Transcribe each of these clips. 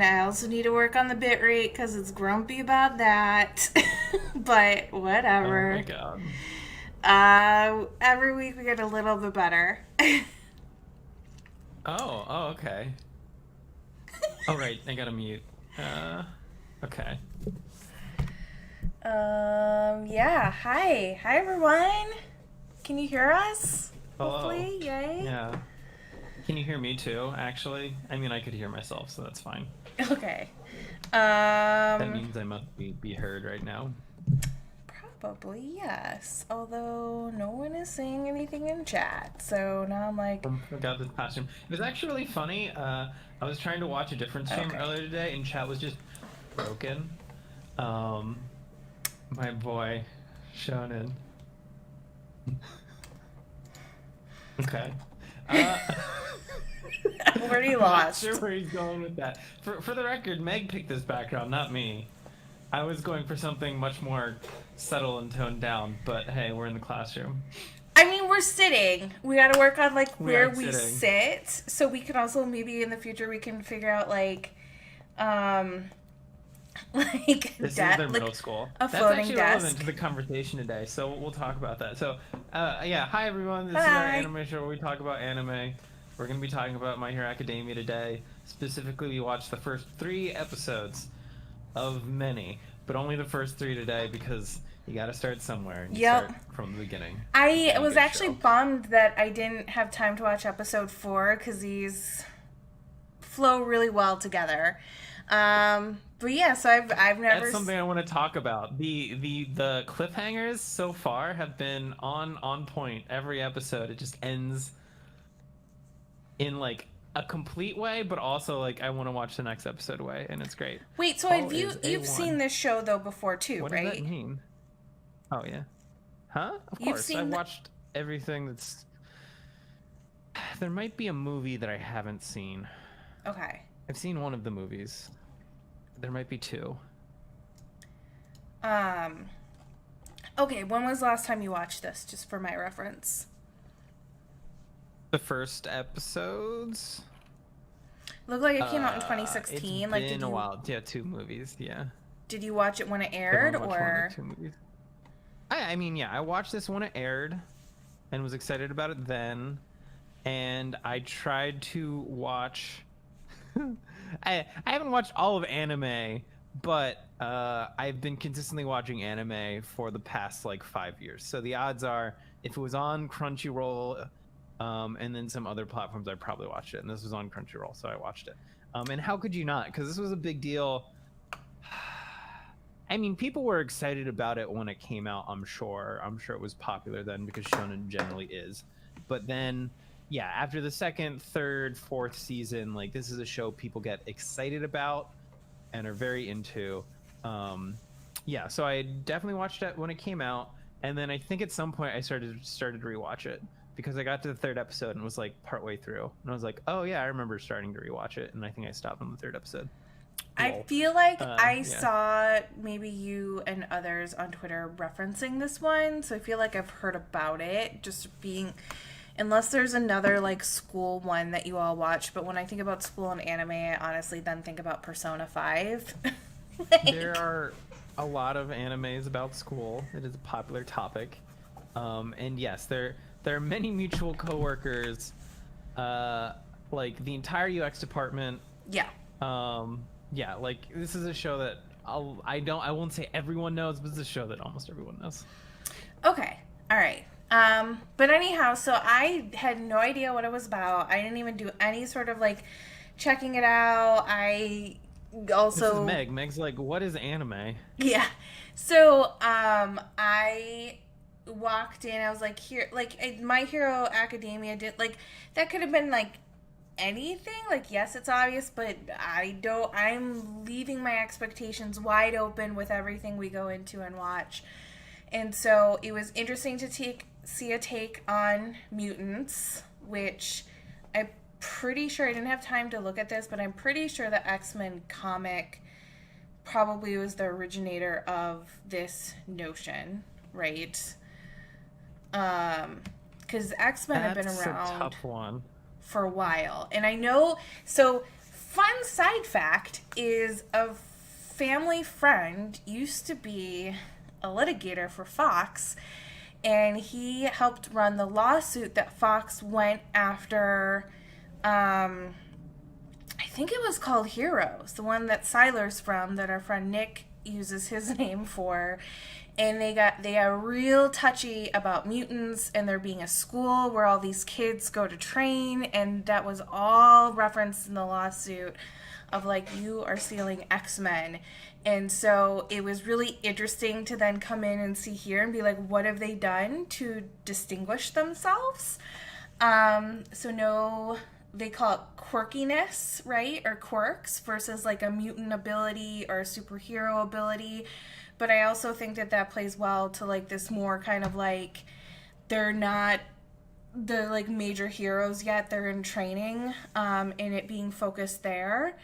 and I also need to work on the bit rate because it's grumpy about that. But Oh my whatever. god. Every week we get a little bit better. Oh, okay. Oh, right. I gotta mute. Uh, okay. Yeah. Hi everyone. Can you hear us? Hello. Hopefully, yay. Yeah. Can you hear me too, actually? I mean, I could hear myself, so that's fine. Okay. That Um, means I must be heard right now. Probably yes. Although no one is saying anything in chat, so now I'm like, Forgot this costume. It was actually really funny. I was trying to watch a different stream okay. earlier today, and chat was just broken. Um, my boy, Shonen. Okay. Uh, Already I'm not lost. sure where he's going with that. For the record, Meg picked this background, not me. I was going for something much more subtle and toned down, but hey, we're in the classroom. I mean, we're sitting. We got to work on like We where are we sitting. sit, so we can also maybe in the future we can figure out um, like This is that, their like middle school. a That's floating actually relevant desk. to the conversation today, so we'll talk about that. So, yeah, hi everyone. This is our Hi. anime show where we talk about anime. We're going to be talking about My Hero Academia today. Specifically, we watched the first 3 episodes of many, but only the first 3 today because you got to start somewhere and you Yep. start from the beginning with I any was good actually show. bummed that I didn't have time to watch episode 4 because these flow really well together. But yeah, so I've never. That's something I want to talk about. The cliffhangers so far have been on point every episode. It just ends in like a complete way, but also like I want to watch the next episode way, and it's great. Wait, so Paul have is you've seen A1. this show though before too, What does that right? mean? Oh yeah. Huh? Of You've course. I've seen. watched everything that's there might be a movie that I haven't seen. Okay. I've seen one of the movies. There might be 2. Um. Okay. When was the last time you watched this? Just for my reference. The first episodes? Looked like it came out in It's 2016. Like, been a while. Yeah, 2 movies. Yeah. did you watch it when it I've aired only watched one of or? the 2 movies. I mean, yeah, I watched this when it aired and was excited about it then. And I tried to watch. I haven't watched all of anime, but I've been consistently watching anime for the past like 5 years. So the odds are, if it was on Crunchyroll, and then some other platforms, I probably watched it. And this was on Crunchyroll, so I watched it. And how could you not? Because this was a big deal. I mean, people were excited about it when it came out, I'm sure. I'm sure it was popular then because shonen generally is. But then, yeah, after the second, third, fourth season, like this is a show people get excited about and are very into. Yeah, so I definitely watched it when it came out, and then I think at some point I started to rewatch it because I got to the 3rd episode and was like partway through, and I was like, oh yeah, I remember starting to rewatch it, and I think I stopped on the 3rd episode. I Lol. feel like I Yeah. saw maybe you and others on Twitter referencing this one, so I feel like I've heard about it. Just being, unless there's another like school one that you all watch. But when I think about school and anime, I honestly then think about Persona 5. There Like, are a lot of animes about school. It is a popular topic. And yes, there are many mutual coworkers, like the entire UX department. yeah. Yeah, like this is a show that I won't say everyone knows, but it's a show that almost everyone knows. Okay. All right. But anyhow, so I had no idea what it was about. I didn't even do any sort of like checking it out. I This is also Meg. Meg's like, what is anime? Yeah. So, I walked in. I was like, here, like, My Hero Academia did, like, that could have been, like, anything. Like, yes, it's obvious, but I'm leaving my expectations wide open with everything we go into and watch. And so it was interesting to see a take on mutants, which I'm pretty sure I didn't have time to look at this, but I'm pretty sure the X-Men comic probably was the originator of this notion, right? Because X-Men have been That's a around tough one. for a while. And I know, so fun side fact is a family friend used to be a litigator for Fox, and he helped run the lawsuit that Fox went after. I think it was called Heroes, the one that Siler's from, that our friend Nick uses his name for. And they got real touchy about mutants and there being a school where all these kids go to train, and that was all referenced in the lawsuit of like, you are stealing X-Men. And so it was really interesting to then come in and see here and be like, what have they done to distinguish themselves? So no, they call it quirkiness, right? Or quirks versus like a mutant ability or a superhero ability. But I also think that plays well to like this more kind of like, they're not the like major heroes yet, they're in training, and it being focused there.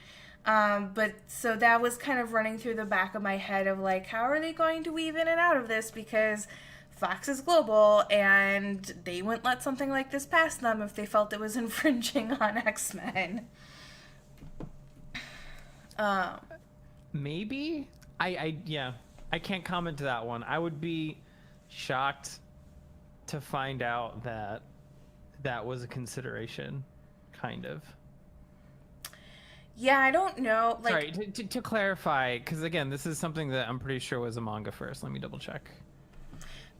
But so that was kind of running through the back of my head of like, how are they going to weave in and out of this? Because Fox is global and they wouldn't let something like this pass them if they felt it was infringing on X-Men. Maybe? Yeah. I can't comment to that one. I would be shocked to find out that that was a consideration, kind of. Yeah, I don't know. Like, sorry, to clarify, because again, this is something that I'm pretty sure was a manga first. Let me double check.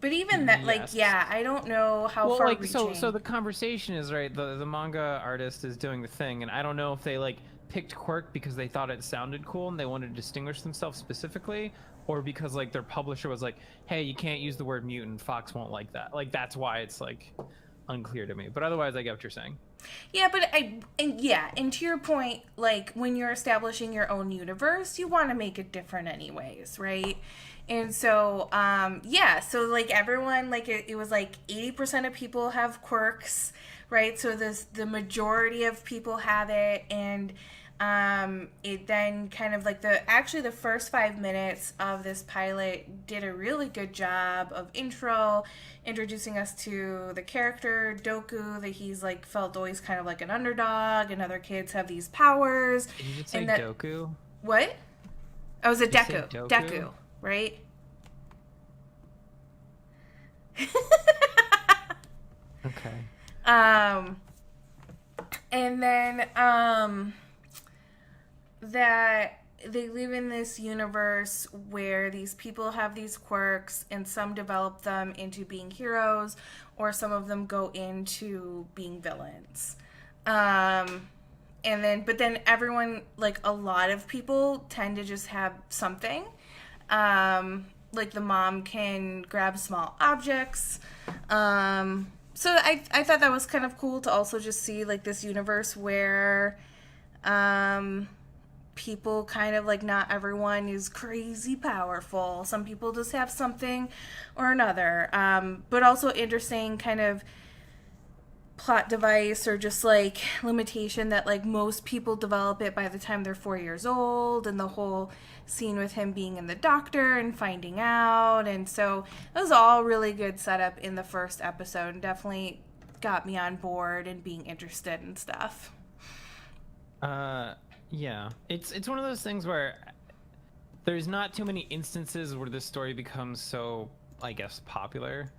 But even that, like, Yes. yeah, I don't know how far like, reaching. so the conversation is right. The manga artist is doing the thing, and I don't know if they like picked quirk because they thought it sounded cool and they wanted to distinguish themselves specifically, or because like their publisher was like, hey, you can't use the word mutant, Fox won't like that. Like, that's why it's like unclear to me. But otherwise, I get what you're saying. Yeah, but and to your point, like when you're establishing your own universe, you want to make it different anyways, right? And so, so like everyone, like it was like 80% of people have quirks, right? So the majority of people have it, and it then kind of like the first 5 minutes of this pilot did a really good job of introducing us to the character Doku, that he's like felt always kind of like an underdog, and other kids have these powers. Did you just say and that, Doku? What? Oh, it was a Did you say Deku. Doku? Deku, right? Okay. And then that they live in this universe where these people have these quirks, and some develop them into being heroes, or some of them go into being villains. But then everyone, like a lot of people tend to just have something. Like the mom can grab small objects. So I thought that was kind of cool to also just see like this universe where people kind of like, not everyone is crazy powerful. Some people just have something or another. But also interesting kind of plot device, or just like limitation that like most people develop it by the time they're 4 years old, and the whole scene with him being in the doctor and finding out. And so it was all really good setup in the first episode, and definitely got me on board and being interested in stuff. Yeah, it's one of those things where there's not too many instances where this story becomes so, I guess, popular.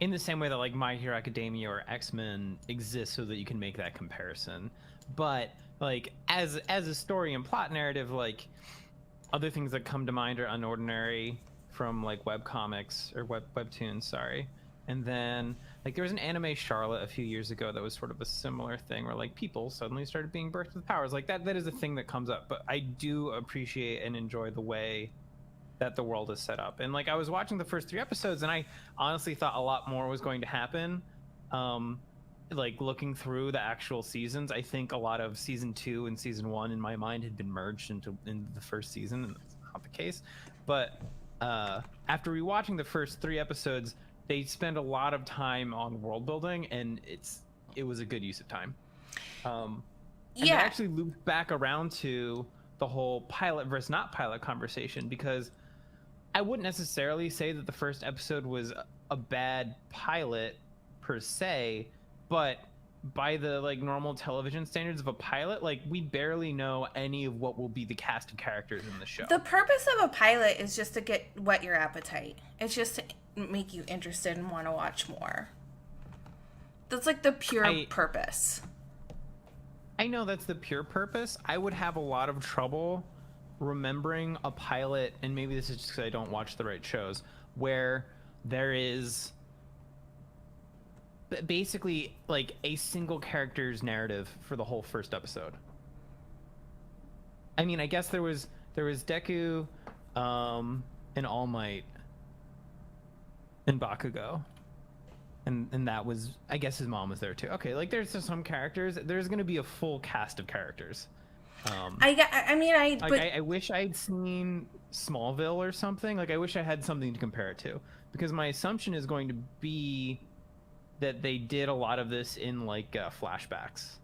In the same way that like My Hero Academia or X-Men exist so that you can make that comparison. But like as a story and plot narrative, like other things that come to mind are Unordinary from like webcomics or webtoons, sorry. And then like there was an anime Charlotte a few years ago that was sort of a similar thing where like people suddenly started being birthed with powers. Like that is a thing that comes up. But I do appreciate and enjoy the way that the world is set up. And like I was watching the first 3 episodes and I honestly thought a lot more was going to happen. Like looking through the actual seasons, I think a lot of season 2 and season 1 in my mind had been merged into the first season, and that's not the case. But after rewatching the first 3 episodes, they spend a lot of time on world building, and it was a good use of time. And they actually looped back around to the whole pilot versus not pilot conversation, because I wouldn't necessarily say that the first episode was a bad pilot per se, but by the like normal television standards of a pilot, like we barely know any of what will be the cast of characters in the show. The purpose of a pilot is just to whet your appetite. It's just to make you interested and want to watch more. That's like the pure purpose. I know that's the pure purpose. I would have a lot of trouble remembering a pilot, and maybe this is just because I don't watch the right shows, where there is basically like a single character's narrative for the whole first episode. I mean, I guess there was Deku, and All Might, and Bakugo, and that was, I guess his mom was there too. Okay, like there's some characters. There's gonna be a full cast of characters. I wish I'd seen Smallville or something. Like I wish I had something to compare it to, because my assumption is going to be that they did a lot of this in like flashbacks,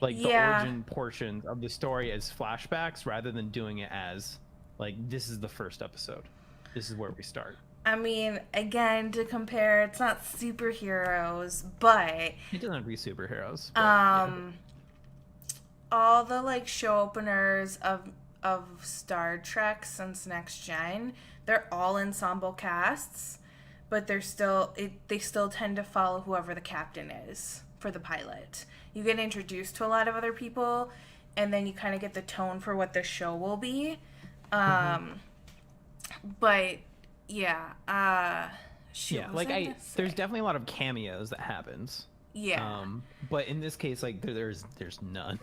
like the origin portions of the story as flashbacks rather than doing it as like, this is the first episode, this is where we start. I mean, again, to compare, it's not superheroes, but it doesn't have to be superheroes, but, all the like show openers of Star Trek since Next Gen, they're all ensemble casts. But they still tend to follow whoever the captain is for the pilot. You get introduced to a lot of other people, and then you kind of get the tone for what the show will be. But yeah, there's definitely a lot of cameos that happens. Yeah. But in this case, like there's none.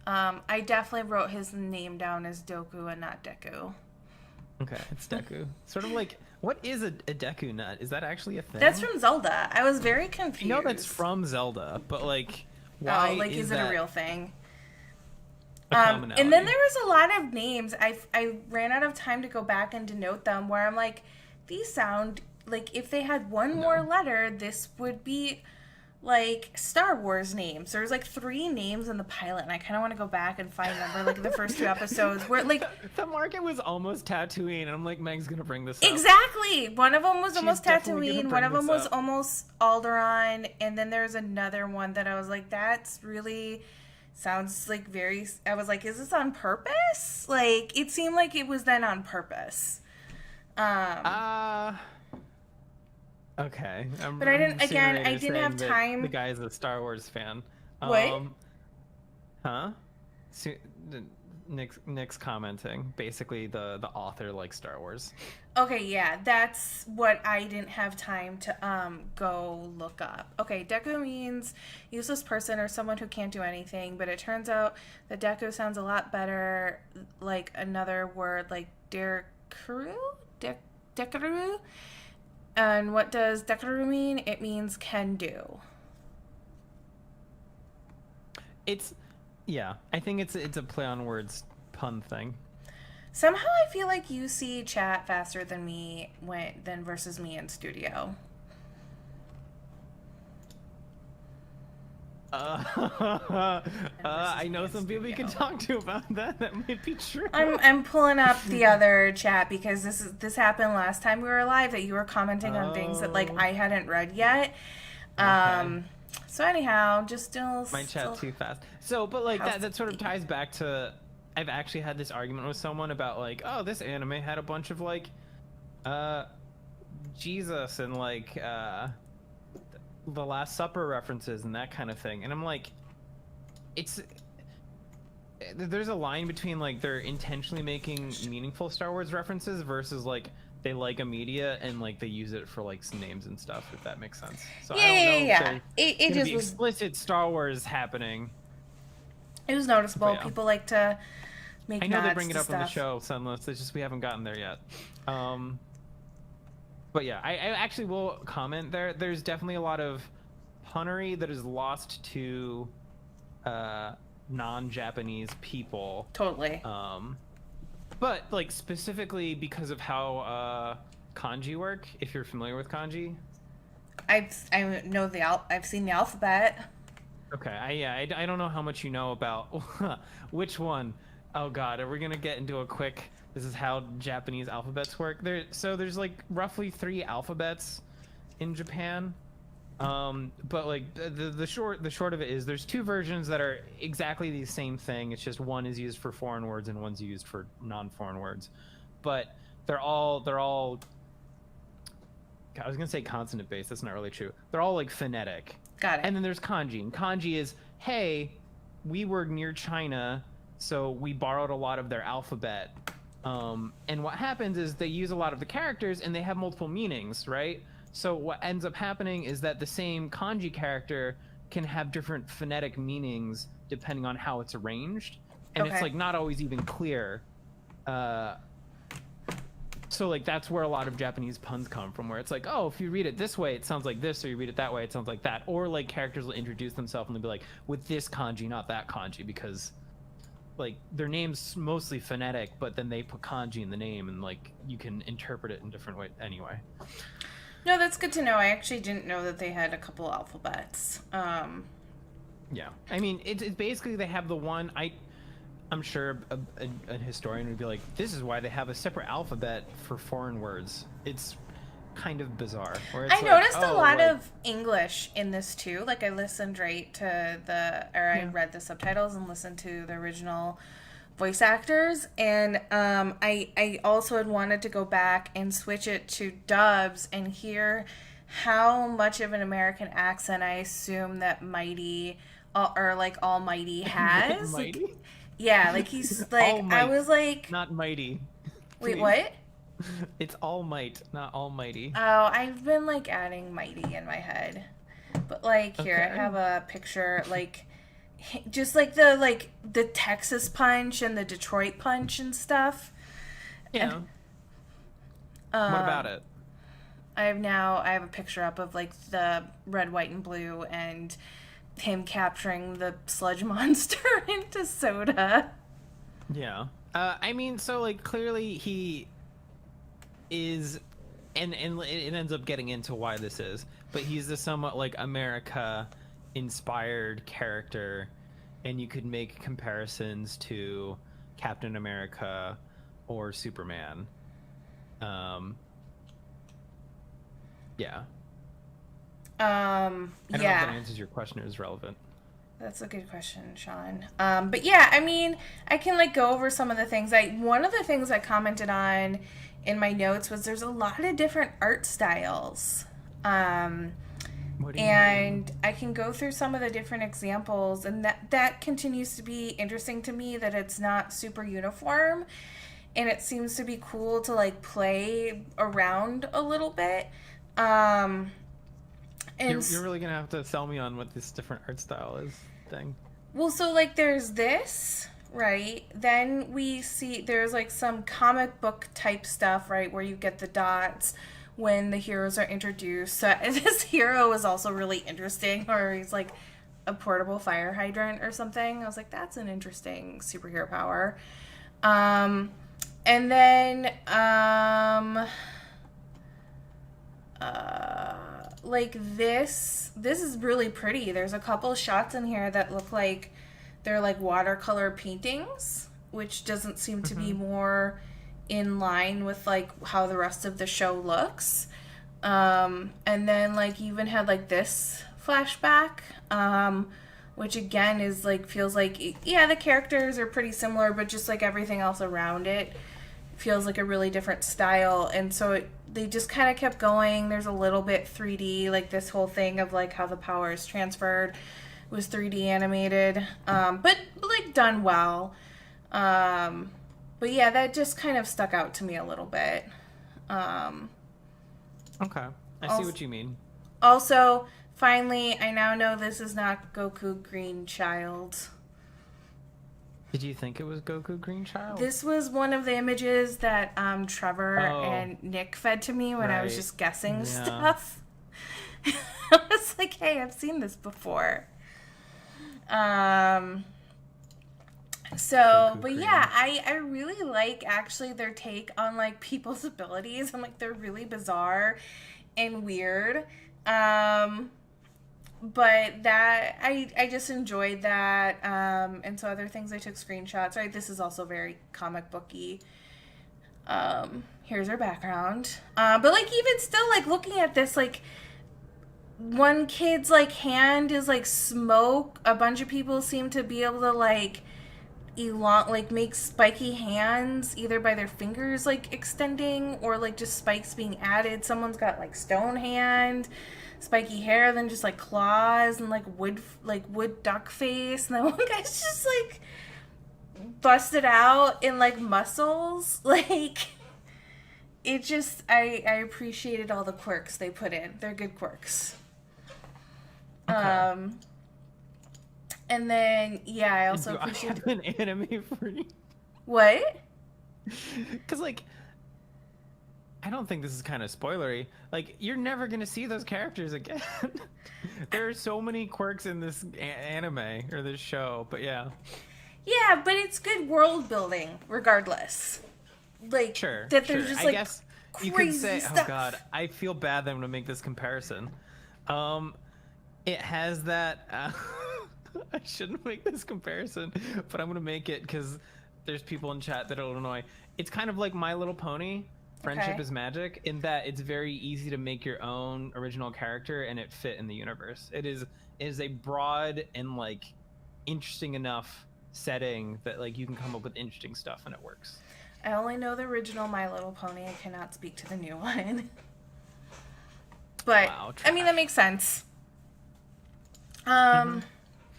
I definitely wrote his name down as Doku and not Deku. Okay, it's Deku. Sort of like, what is a Deku nut? Is that actually a thing? That's from Zelda. I was very confused. I know that's from Zelda, but like, why is it a real thing? And then there was a lot of names. I ran out of time to go back and denote them, where I'm like, these sound like if they had one more letter, this would be like Star Wars names. There's like 3 names in the pilot, and I kind of want to go back and find them. Or like the first 2 episodes where like the market was almost Tatooine, and I'm like, Meg's gonna bring this up. Exactly. One of them was almost Tatooine. One of them was almost Alderaan, and then there's another one that I was like, that's really sounds like very. I was like, is this on purpose? Like it seemed like it was then on purpose. Okay. But I didn't have time. The guy's a Star Wars fan. What? Huh? Nick's commenting. Basically, the author likes Star Wars. Okay, yeah, that's what I didn't have time to go look up. Okay, Deku means useless person or someone who can't do anything, but it turns out that Deku sounds a lot better like another word like Deku? Deku? And what does Deku mean? It means can do. I think it's a play on words pun thing. Somehow I feel like you see chat faster than me versus me in studio. I know some people you can talk to about that. That might be true. I'm pulling up the other chat because this happened last time we were live, that you were commenting on things that like I hadn't read yet. Okay. So anyhow, just still my chat too fast. So, but like that sort of ties back to, I've actually had this argument with someone about like, oh, this anime had a bunch of like, Jesus and like the Last Supper references and that kind of thing, and I'm like, there's a line between like they're intentionally making meaningful Star Wars references versus like they like a media and like they use it for like some names and stuff, if that makes sense. So yeah. It just was explicit Star Wars happening. It was noticeable. Yeah. People like to make. I know they bring it up on the show, Sunless. It's just we haven't gotten there yet. But yeah, I actually will comment there. There's definitely a lot of punnery that is lost to non-Japanese people. Totally. But like specifically because of how kanji work, if you're familiar with kanji. I know I've seen the alphabet. Okay, I don't know how much you know about which one. Oh God, are we gonna get into a quick? This is how Japanese alphabets work. There's like roughly 3 alphabets in Japan. But like the short of it is there's two versions that are exactly the same thing. It's just one is used for foreign words and one's used for non-foreign words. But they're all I was gonna say consonant based. That's not really true. They're all like phonetic. Got it. And then there's kanji. And kanji is, hey, we were near China, so we borrowed a lot of their alphabet. And what happens is they use a lot of the characters and they have multiple meanings, right? So what ends up happening is that the same kanji character can have different phonetic meanings depending on how it's arranged. And Okay. it's like not always even clear. So like that's where a lot of Japanese puns come from, where it's like, oh, if you read it this way, it sounds like this, or you read it that way, it sounds like that. Or like characters will introduce themselves and they'll be like, with this kanji, not that kanji, because like their name's mostly phonetic, but then they put kanji in the name and like you can interpret it in different ways anyway. No, that's good to know. I actually didn't know that they had a couple alphabets. Yeah, I mean it's basically they have the one. I'm sure a historian would be like, this is why they have a separate alphabet for foreign words. It's kind of bizarre. Where it's I noticed a lot like, of English in this too. Like I listened right to I read the subtitles and listened to the original voice actors, and I also had wanted to go back and switch it to dubs and hear how much of an American accent I assume that Mighty or like Almighty has. Mighty? Yeah, like he's like All Might, I was like, not mighty. wait, Please. what? It's All Might, not Almighty. Oh, I've been like adding Mighty in my head, but like here I Okay. have a picture like just like the Texas punch and the Detroit punch and stuff. Yeah. What about it? I have a picture up of like the red, white, and blue and him capturing the sludge monster into soda. Yeah. I mean, so like clearly he is, and it ends up getting into why this is, but he's the somewhat like America inspired character, and you could make comparisons to Captain America or Superman. Yeah. I don't know if that Yeah. answers your question or is relevant. That's a good question, Sean. But yeah, I mean, I can like go over some of the things. One of the things I commented on in my notes was there's a lot of different art styles. What do you And I can go through some of the different examples, and that continues to be interesting to me, that it's not super uniform, and it seems to be cool to like play around a little bit. And You're really gonna have to sell me on what this different art style is thing. well, so like there's this, right? Then we see there's like some comic book type stuff, right, where you get the dots when the heroes are introduced. So this hero is also really interesting, or he's like a portable fire hydrant or something. I was like, that's an interesting superhero power. And then like this is really pretty. There's a couple shots in here that look like they're like watercolor paintings, which doesn't seem to be more in line with like how the rest of the show looks. And then like you even had like this flashback, which again is like feels like, yeah, the characters are pretty similar, but just like everything else around it feels like a really different style. And so they just kind of kept going. There's a little bit 3D, like this whole thing of like how the power is transferred was 3D animated, but like done well. But yeah, that just kind of stuck out to me a little bit. Okay, I see what you mean. Also, finally, I now know this is not Goku Green Child. Did you think it was Goku Green Child? This was one of the images that Trevor Oh. and Nick fed to me when I was Right. just guessing Yeah. stuff. I was like, hey, I've seen this before. So, Goku but Green. yeah, I really like actually their take on like people's abilities. I'm like, they're really bizarre and weird. But that I just enjoyed that. And so other things I took screenshots. Right, this is also very comic booky. Here's our background. But like even still, like looking at this, like one kid's like hand is like smoke. A bunch of people seem to be able to like like make spiky hands either by their fingers like extending or like just spikes being added. Someone's got like stone hand, spiky hair, then just like claws and like wood duck face, and then one guy's just like busted out in like muscles. Like it just I appreciated all the quirks they put in. They're good quirks. Okay. And then yeah, I also Do I appreciate have an anime for you? what? Because like, I don't think this is kind of spoilery. Like, you're never gonna see those characters again. There are so many quirks in this anime or this show, but yeah. Yeah, but it's good world building regardless. Like Sure, that sure. there's just I like guess you crazy could say, stuff. oh god, I feel bad that I'm gonna make this comparison. Um, it has that. I shouldn't make this comparison, but I'm gonna make it because there's people in chat that it'll annoy. It's kind of like My Little Pony. Friendship Okay. is magic in that it's very easy to make your own original character and it fit in the universe. It is a broad and like interesting enough setting that like you can come up with interesting stuff and it works. I only know the original My Little Pony. I cannot speak to the new one. But Wow, I mean that trash. makes sense. Hmm.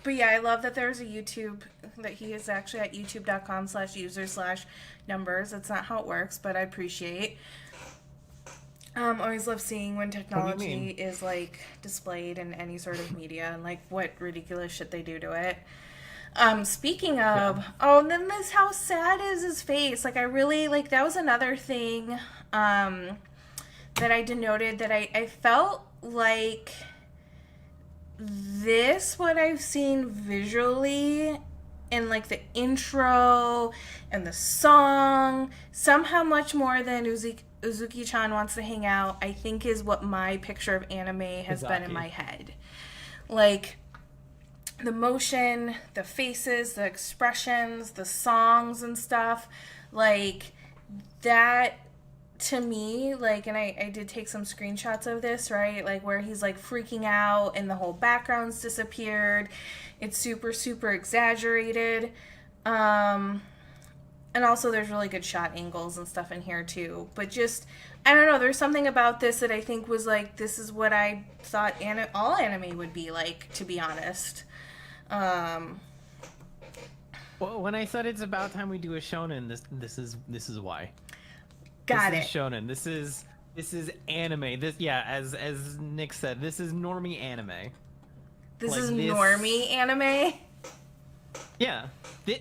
But yeah, I love that there's a YouTube that he is actually at youtube.com/user/numbers. That's not how it works, but I appreciate. Always love seeing when What do you technology mean? is like displayed in any sort of media and like what ridiculous shit they do to it. Speaking Yeah. of, oh, and then this how sad is his face. Like I really like that was another thing that I denoted that I felt like this what I've seen visually in like the intro and the song somehow much more than Uzuki-chan wants to hang out, I think is what my picture of anime has been in Izaki. my head. Like the motion, the faces, the expressions, the songs and stuff, like that to me, like, and I did take some screenshots of this, right? Like where he's like freaking out and the whole background's disappeared. It's super, super exaggerated. And also there's really good shot angles and stuff in here too. But just I don't know, there's something about this that I think was like this is what I thought all anime would be like, to be honest. Um Well, when I said it's about time we do a shonen, this is why. got This it. is shonen. This is anime. This yeah, as Nick said, this is normie anime. This Like is this. normie anime. Yeah, this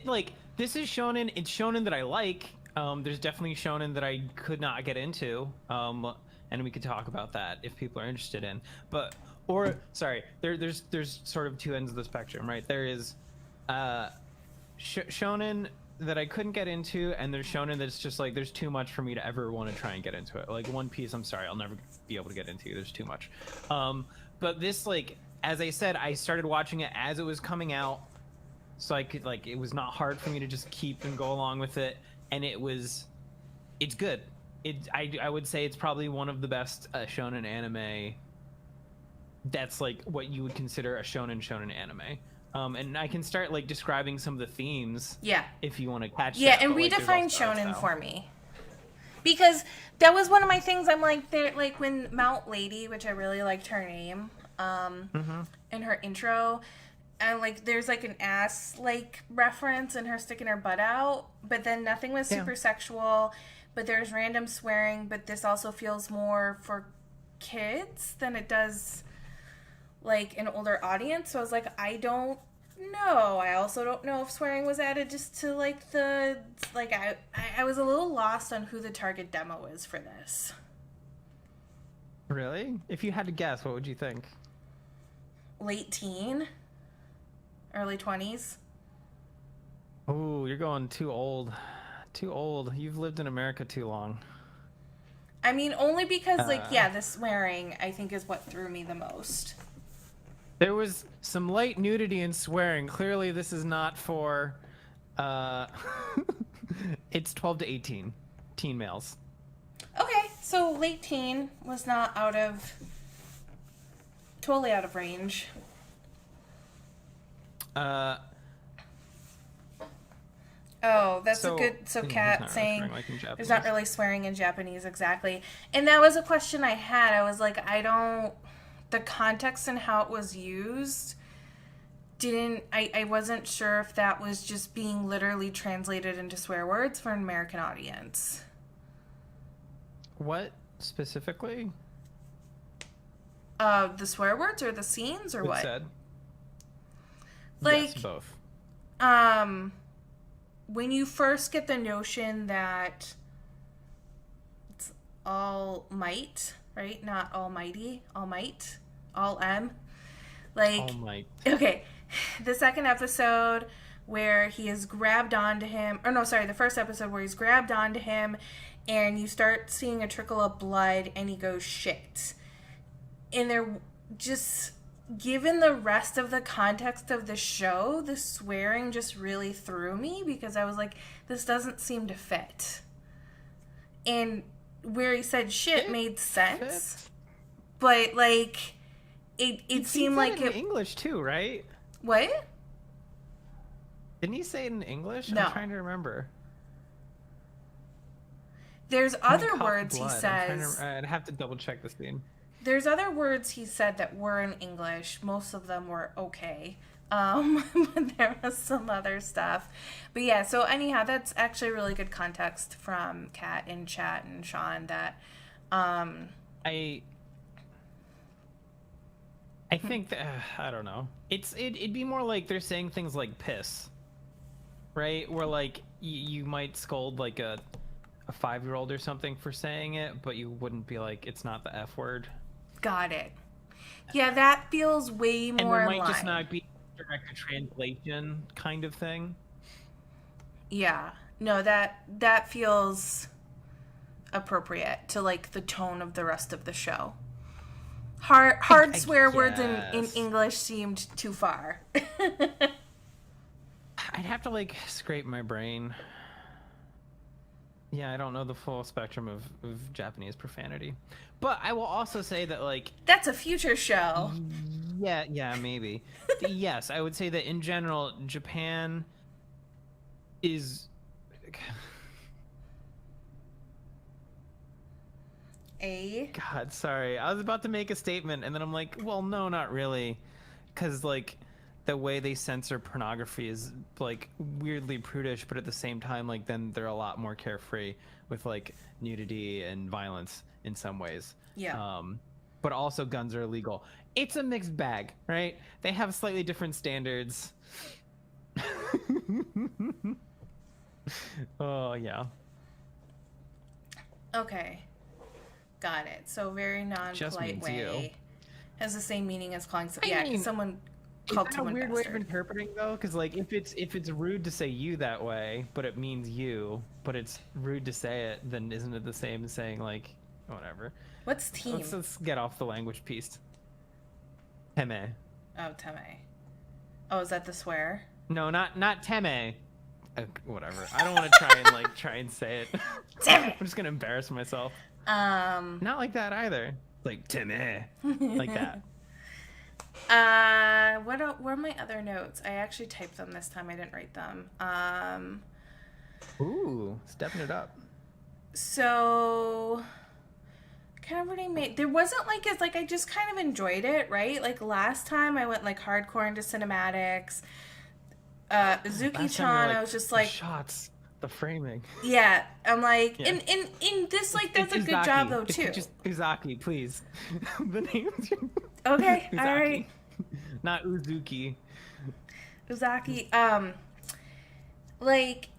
is shonen. It's shonen that I like. There's definitely shonen that I could not get into. And we could talk about that if people are interested in. But or sorry, there's sort of two ends of the spectrum, right? There is shonen that I couldn't get into, and there's shonen that's just like there's too much for me to ever want to try and get into it. Like One Piece, I'm sorry, I'll never be able to get into. There's too much. But this, like, as I said, I started watching it as it was coming out, so I could like it was not hard for me to just keep and go along with it, and it's good. I would say it's probably one of the best shonen anime. That's like what you would consider a shonen anime. And I can start like describing some of the themes Yeah. if you want to catch Yeah, that, and but, like, there's redefine also art shonen style. for me. Because that was one of my things. I'm like, there, like when Mount Lady, which I really liked her name, in her intro, and like there's like an ass like reference and her sticking her butt out, but then nothing was Yeah. super sexual, but there's random swearing, but this also feels more for kids than it does like an older audience. So I was like, I don't know. I also don't know if swearing was added just to like the like I was a little lost on who the target demo is for this. Really? If you had to guess, what would you think? Late teen, early 20s. Oh, you're going too old. Too old. You've lived in America too long. I mean, only because like Uh, yeah, the swearing I think is what threw me the most. There was some light nudity and swearing. Clearly, this is not for. Uh, it's 12 to 18, teen males. Okay, so late teen was not out of totally out of range. Uh, Oh, that's so a good. So, he's Kat not really saying swearing like in there's Japanese. not really swearing in Japanese exactly, and that was a question I had. I was like, I don't. The context and how it was used didn't. I wasn't sure if that was just being literally translated into swear words for an American audience. What specifically? The swear words or the scenes or It what? said. Like, Yes, both. when you first get the notion that it's all might, right? Not almighty, all might, all M. Like, All Might. okay, the second episode where he is grabbed onto him, or no, sorry, the first episode where he's grabbed onto him and you start seeing a trickle of blood and he goes shit. And they're just, given the rest of the context of the show, the swearing just really threw me because I was like, this doesn't seem to fit. And where he said shit made sense, Fit. but like it seemed like in it. English too, right? What? Didn't he say it in English? No. I'm trying to remember. There's I other coughed words he blood. I'm trying says. I'd have to double check the scene. There's other words he said that were in English. Most of them were okay. But there was some other stuff. But yeah, so anyhow, that's actually really good context from Kat in chat and Sean that I think that, I don't know. It'd be more like they're saying things like piss, right? Where like you might scold like a 5-year-old or something for saying it, but you wouldn't be like it's not the F word. got it. Yeah, that feels way And more there in might just line. not be direct translation kind of thing. Yeah. No, that feels appropriate to like the tone of the rest of the show. Hard I swear words in guess. English seemed too far. I'd have to like scrape my brain. Yeah, I don't know the full spectrum of Japanese profanity. But I will also say that like That's a future show. yeah, maybe. Yes, I would say that in general, Japan is God, sorry. I was about to make a statement and then I'm like, well, no, not really. Cuz like the way they censor pornography is like weirdly prudish, but at the same time like then they're a lot more carefree with like nudity and violence in some ways. Yeah. But also guns are illegal. It's a mixed bag, right? They have slightly different standards. Oh, yeah. Okay. Got it. So very Just non-polite means way. you. Has the same meaning as calling I yeah, mean, someone Is called that a someone weird way of bastard. interpreting though? Because like if it's rude to say you that way, but it means you, but it's rude to say it, then isn't it the same as saying like whatever? What's team? Let's get off the language piece. Teme. Oh, Teme. Oh, is that the swear? No, not Teme. Whatever. I don't want to try and say it. I'm just gonna embarrass myself. Not like that either. Like Teme. Like that. What are my other notes? I actually typed them this time. I didn't write them. Ooh, stepping it up. So kind of already made. There wasn't like it's like I just kind of enjoyed it, right? Like last time I went like hardcore into cinematics. Izuki-chan, I was just like shots, the framing. Yeah, I'm like, Yeah. in this like does a It's good Uzaki. job though It's too. just Uzaki, please. The name. Okay, Uzaki. all right. Not Uzuki. Uzaki, like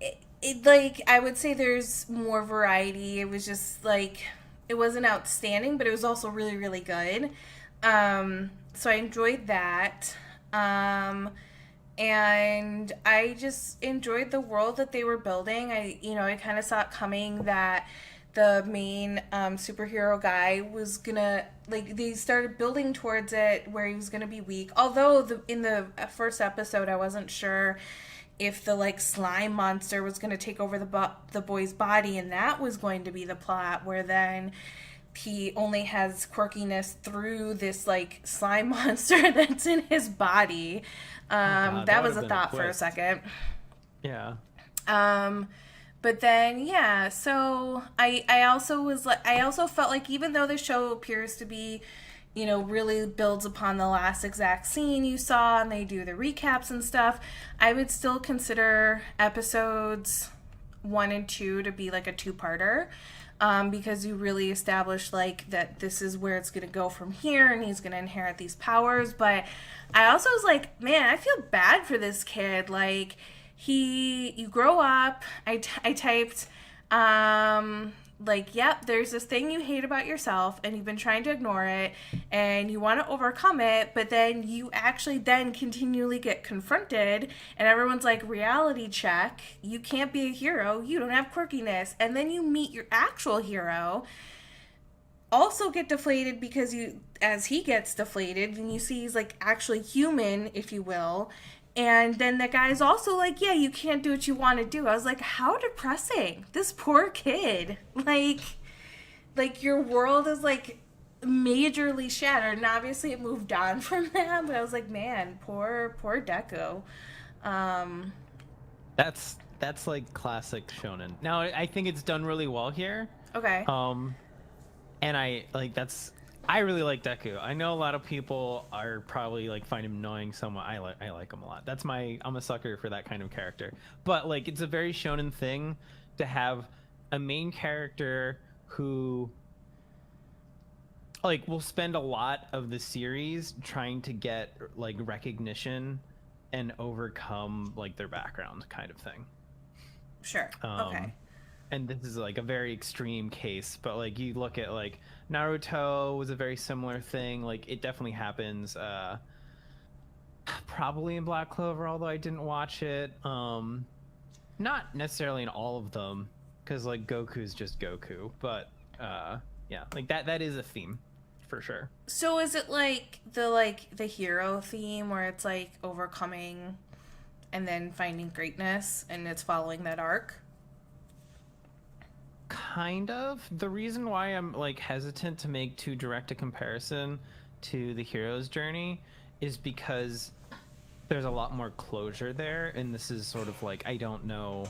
like I would say there's more variety. It was just like it wasn't outstanding, but it was also really really good. So I enjoyed that. And I just enjoyed the world that they were building. I kind of saw it coming that the main superhero guy was gonna like they started building towards it where he was gonna be weak. Although in the first episode, I wasn't sure if the like slime monster was gonna take over the boy's body, and that was going to be the plot. Where then he only has quirkiness through this like slime monster that's in his body. God, That would was have a been a thought for a twist. second. Yeah. But then yeah, so I also was like, I also felt like even though the show appears to be, you know, really builds upon the last exact scene you saw and they do the recaps and stuff, I would still consider episodes 1 and 2 to be like a two-parter. Because you really establish like that this is where it's going to go from here and he's going to inherit these powers. But I also was like, man, I feel bad for this kid. Like, you grow up. I typed, like, yep, there's this thing you hate about yourself and you've been trying to ignore it and you want to overcome it, but then you actually then continually get confronted and everyone's like, reality check, you can't be a hero, you don't have quirkiness. And then you meet your actual hero, also get deflated because you, as he gets deflated and you see he's like actually human, if you will. And then the guy's also like, yeah, you can't do what you want to do. I was like, how depressing. This poor kid. Like your world is like majorly shattered. And obviously it moved on from that. But I was like, man, poor Deku. That's like classic shonen. Now I think it's done really well here. Okay. And I really like Deku. I know a lot of people are probably like find him annoying somewhat. I like him a lot. I'm a sucker for that kind of character. But like it's a very shonen thing to have a main character who like will spend a lot of the series trying to get like recognition and overcome like their background kind of thing. Sure. Okay. And this is like a very extreme case, but like you look at like Naruto was a very similar thing. Like it definitely happens probably in Black Clover, although I didn't watch it. Not necessarily in all of them, because like Goku's just Goku, but yeah, like that is a theme for sure. So is it like the hero theme where it's like overcoming and then finding greatness and it's following that arc? Kind of. The reason why I'm like hesitant to make too direct a comparison to the hero's journey is because there's a lot more closure there, and this is sort of like, I don't know,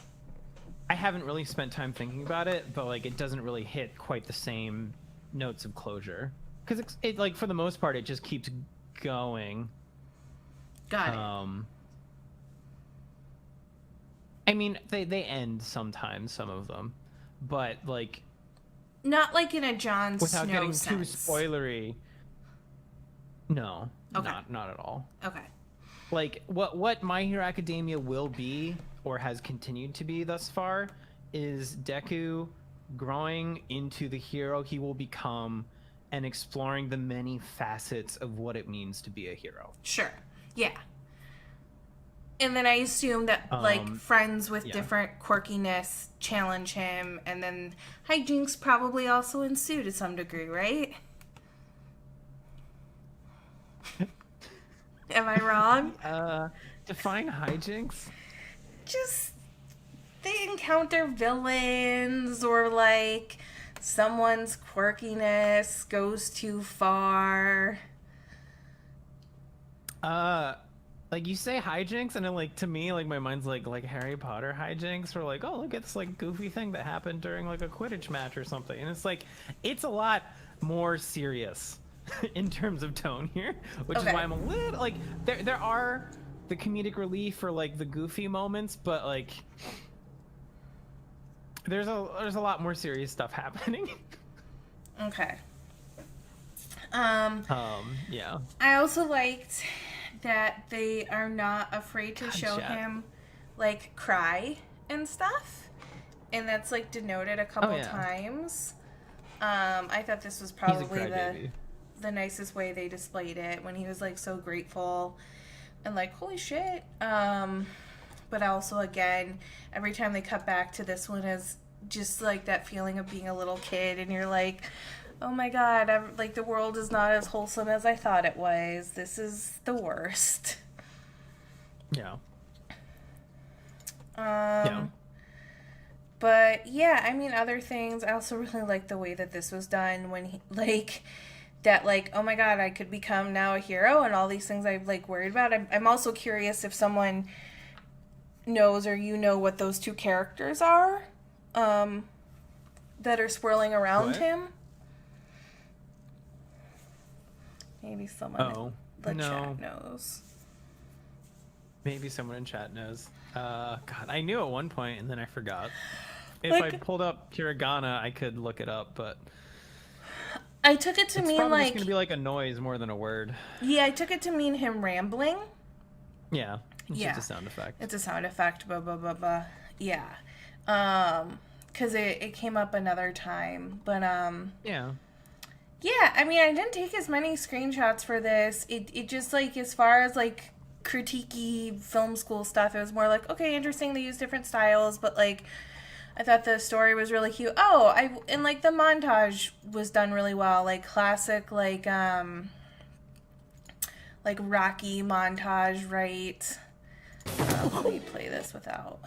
I haven't really spent time thinking about it, but like it doesn't really hit quite the same notes of closure because it like for the most part it just keeps going. Got it. I mean they end sometimes, some of them, but like Not like in a Jon without Snow getting sense. too spoilery. No, Okay. not at all. Okay. Like what My Hero Academia will be or has continued to be thus far is Deku growing into the hero he will become and exploring the many facets of what it means to be a hero. Sure. Yeah. And then I assume that like friends with yeah. different quirkiness challenge him, and then hijinks probably also ensue to some degree, right? Am I wrong? Define hijinks? Just they encounter villains or like someone's quirkiness goes too far. Like you say hijinks, and then like to me, like my mind's like Harry Potter hijinks, or like, oh, look at this like goofy thing that happened during like a Quidditch match or something, and it's like it's a lot more serious in terms of tone here, which is why I'm a little like there are the comedic relief for like the goofy moments, but like there's a lot more serious stuff happening. Okay. Yeah. I also liked that they are not afraid to show him like cry and stuff, and that's like denoted a couple times. I thought this was probably the nicest way they displayed it when he was like so grateful and like holy shit. But also again, every time they cut back to this one is just like that feeling of being a little kid, and you're like, oh my god, like the world is not as wholesome as I thought it was. This is the worst. Yeah. But But yeah, I mean, other things. I also really like the way that this was done when he, like, that, like, oh my god, I could become now a hero and all these things I've, like, worried about. I'm also curious if someone knows or you know what those two characters are that are swirling around What? him. Maybe someone in the no. chat knows. Maybe someone in chat knows. God, I knew at one point and then I forgot. If Like- I pulled up hiragana, I could look it up, but I took it to it's mean, probably like, just gonna be like a noise more than a word. yeah, I took it to mean him rambling. Yeah, it's Yeah. just a sound effect. It's a sound effect, blah, blah, blah, blah. Yeah. Because it came up another time. But, Yeah. yeah, I mean, I didn't take as many screenshots for this. It just, like, as far as, like, critique-y film school stuff, it was more like, okay, interesting, they use different styles, but, like, I thought the story was really cute. Oh, and, like, the montage was done really well. Like, classic, like Rocky montage, right? Let me play this without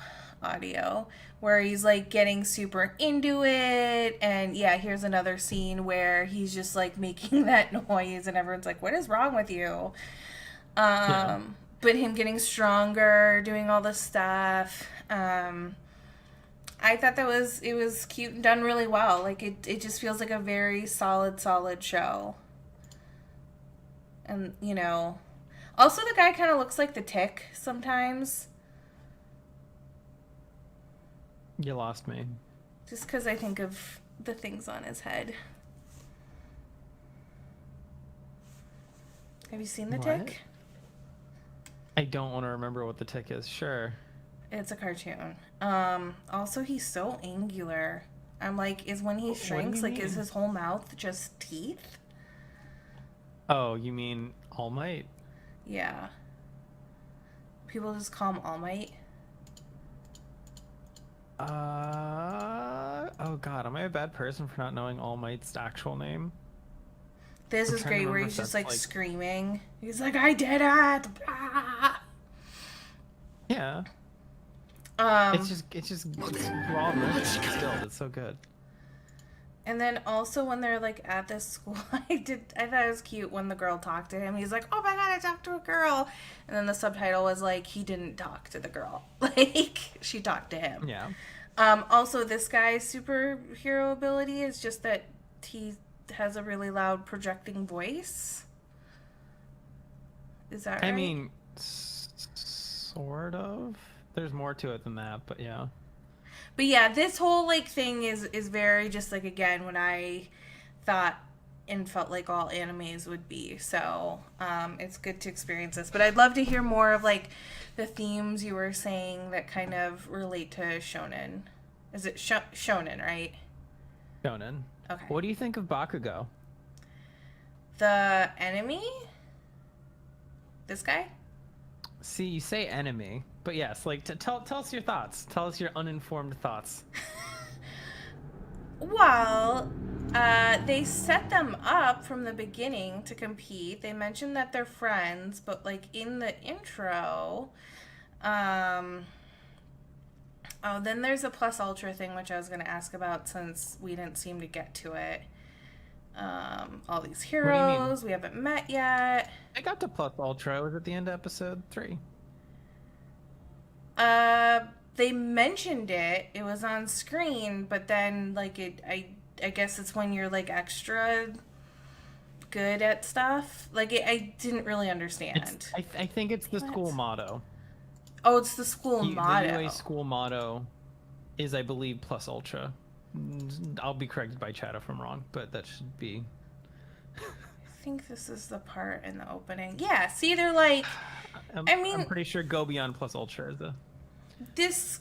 audio, where he's like getting super into it, and yeah, here's another scene where he's just like making that noise and everyone's like, what is wrong with you? Yeah. But him getting stronger, doing all this stuff, I thought it was cute and done really well. Like it just feels like a very solid show. And you know, also the guy kind of looks like the Tick sometimes. You lost me. Just because I think of the things on his head. Have you seen the What? Tick? I don't want to remember what the tick is. Sure. It's a cartoon. Also, he's so angular. I'm like, is when he What do shrinks, you like, is mean? his whole mouth just teeth? Oh, you mean All Might? Yeah. People just call him All Might. Oh god, am I a bad person for not knowing All Might's actual name? This I'm is trying to great where remember he's if just that's, like like- screaming. He's like, I did it! Ah! Yeah. It's just it's raw emotion still. It's so good. And then also when they're like at this school, I thought it was cute when the girl talked to him. He's like, oh my god, I talked to a girl. And then the subtitle was like, he didn't talk to the girl. Like, she talked to him. Yeah. Also, this guy's superhero ability is just that he has a really loud projecting voice. Is that right? I mean, sort of. There's more to it than that, but yeah. But yeah, this whole like thing is very just like, again, what I thought and felt like all animes would be. So it's good to experience this. But I'd love to hear more of like the themes you were saying that kind of relate to shonen. Is it shonen, right? Shonen. Okay. What do you think of Bakugo? The enemy? This guy? See, you say enemy, but yes, like tell us your thoughts. Tell us your uninformed thoughts. Well, they set them up from the beginning to compete. They mentioned that they're friends, but like in the intro, oh, then there's a plus ultra thing, which I was going to ask about since we didn't seem to get to it. All these do you mean? heroes we haven't met yet. I got to plus ultra. I was at the end of episode 3. They mentioned it. It was on screen, but then like I guess it's when you're like extra good at stuff. Like I didn't really understand. I think it's the school motto. Oh, it's the school motto. The UA school motto is, I believe, plus ultra. I'll be corrected by chat if I'm wrong, but that should be. I think this is the part in the opening. Yeah, see, they're like, I'm pretty sure Go Beyond plus ultra is the. this,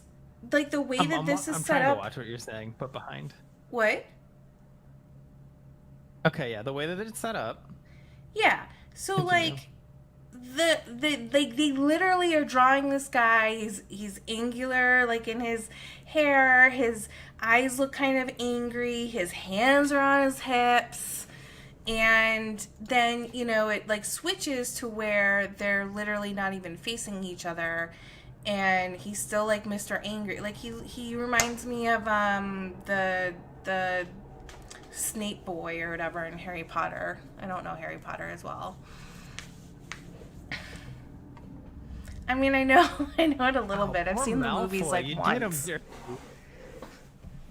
like the way that this is I'm set trying up. to watch what you're saying, but behind. What? Okay, yeah, the way that it's set up. Yeah. So Continue. like they literally are drawing this guy. He's angular, like in his hair. His eyes look kind of angry. His hands are on his hips. And then, you know, it like switches to where they're literally not even facing each other. and he's still like Mr. Angry. Like he reminds me of the Snape boy or whatever in Harry Potter. I don't know Harry Potter as well. I mean, I know it a little bit. I've seen the movies like once.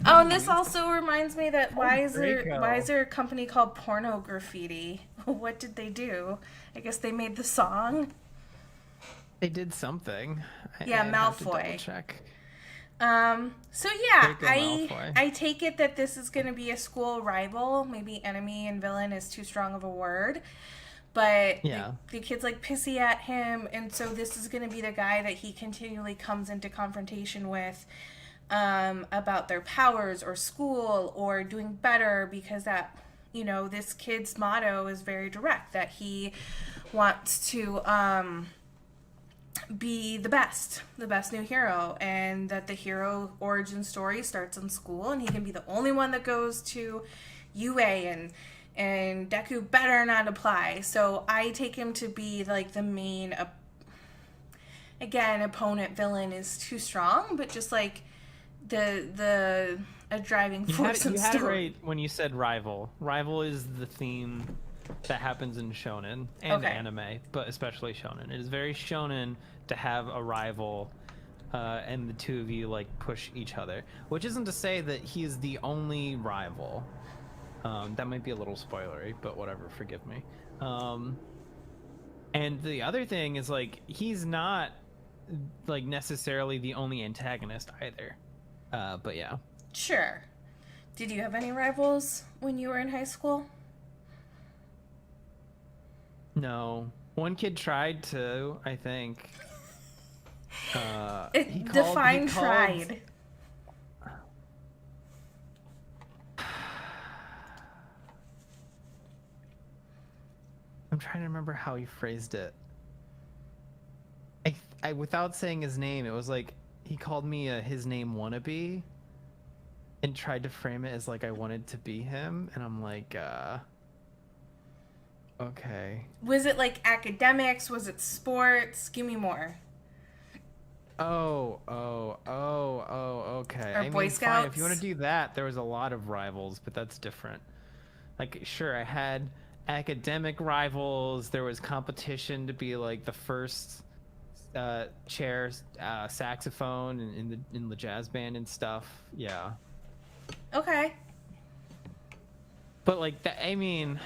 Oh, and this also reminds me that why is there a company called Porno Graffiti? What did they do? I guess they made the song. They did something. Yeah, Malfoy. Check. So yeah, I take it that this is going to be a school rival. Maybe enemy and villain is too strong of a word. But yeah. the kids like pissy at him, and so this is going to be the guy that he continually comes into confrontation with about their powers or school or doing better, because that, you know, this kid's motto is very direct, that he wants to be the best new hero, and that the hero origin story starts in school, and he can be the only one that goes to UA, and Deku better not apply. So I take him to be like the main, again, opponent villain is too strong, but just like a driving force. You had it right when you said rival. Rival is the theme that happens in shonen and anime, but especially shonen. It is very shonen to have a rival, and the two of you like push each other. Which isn't to say that he is the only rival. That might be a little spoilery, but whatever, forgive me. And the other thing is, like, he's not like necessarily the only antagonist either. But yeah. Sure. Did you have any rivals when you were in high school? No. One kid tried to, I think. Define tried. I'm trying to remember how he phrased it. I without saying his name, it was like he called me a his name wannabe, and tried to frame it as like I wanted to be him, and I'm like, okay. Was it like academics? Was it sports? Give me more. Oh, okay. Or Boy Scouts? Fine. If you want to do that, there was a lot of rivals, but that's different. Like, sure, I had academic rivals. There was competition to be like the first chair saxophone in the jazz band and stuff. Yeah. Okay. But like that, I mean,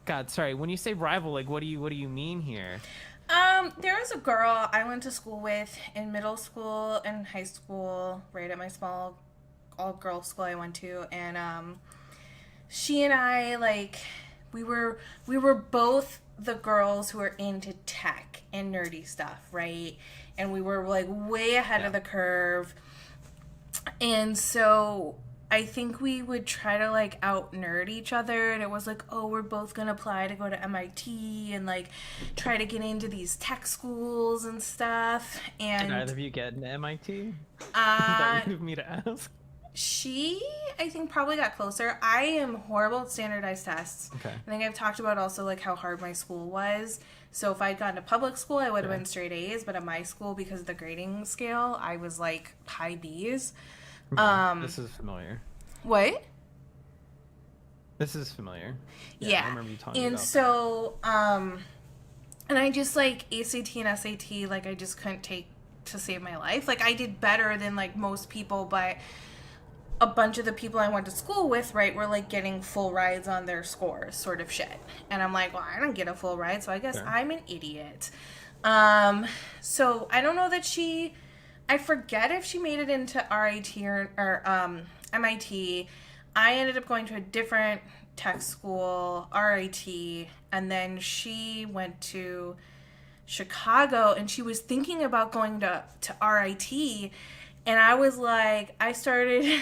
God, sorry. When you say rival, like, what do you mean here? There was a girl I went to school with in middle school and high school, right at my small all-girls school I went to, and she and I, like, we were both the girls who were into tech and nerdy stuff, right? And we were like way ahead of the curve. And so I think we would try to like out nerd each other, and it was like, oh, we're both gonna apply to go to MIT and like try to get into these tech schools and stuff. And did either of you get into MIT? That would me to ask. She, I think, probably got closer. I am horrible at standardized tests. Okay. I think I've talked about also like how hard my school was. So if I'd gone to public school, I would have been straight A's, but at my school, because of the grading scale, I was like high B's. This is familiar. What? This is familiar. Yeah. I remember you talking about and so, and I just like ACT and SAT, like I just couldn't take to save my life. Like I did better than like most people, but a bunch of the people I went to school with, right, were like getting full rides on their scores, sort of shit. And I'm like, well, I don't get a full ride, so I guess I'm an idiot. So I don't know that I forget if she made it into RIT or MIT. I ended up going to a different tech school, RIT, and then she went to Chicago, and she was thinking about going to RIT, and I was like, I started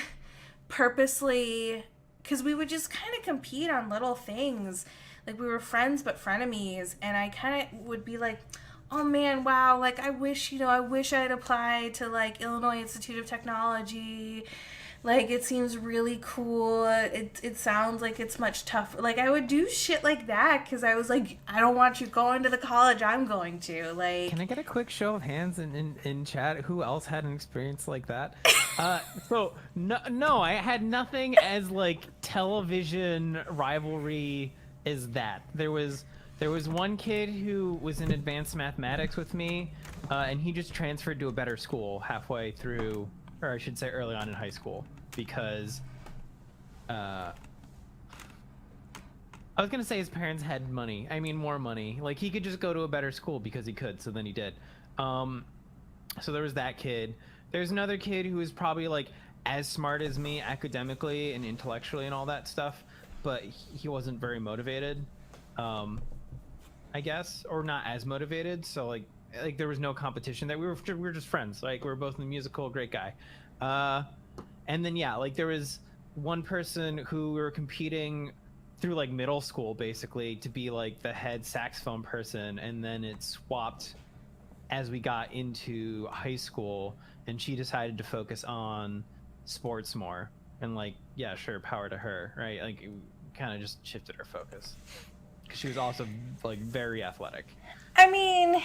purposely, because we would just kind of compete on little things, like we were friends but frenemies, and I kind of would be like, oh man, wow, like I wish I had applied to like Illinois Institute of Technology, Like, it seems really cool. It sounds like it's much tougher. Like, I would do shit like that because I was like, I don't want you going to the college I'm going to. Can Like, I get a quick show of hands in chat? Who else had an experience like that? So no, I had nothing as like television rivalry as that. There was one kid who was in advanced mathematics with me, and he just transferred to a better school halfway through, or I should say early on in high school, because I was gonna say his parents had money. I mean, more money. Like he could just go to a better school because he could. So then he did. So there was that kid. There's another kid who was probably like as smart as me academically and intellectually and all that stuff, but he wasn't very motivated. I guess, or not as motivated. So like there was no competition. That we were just friends. Like we were both in the musical. Great guy. And then yeah, like there was one person who we were competing through like middle school basically to be like the head saxophone person, and then it swapped as we got into high school, and she decided to focus on sports more. And like, yeah, sure, power to her, right? Like it kind of just shifted her focus because she was also like very athletic. I mean,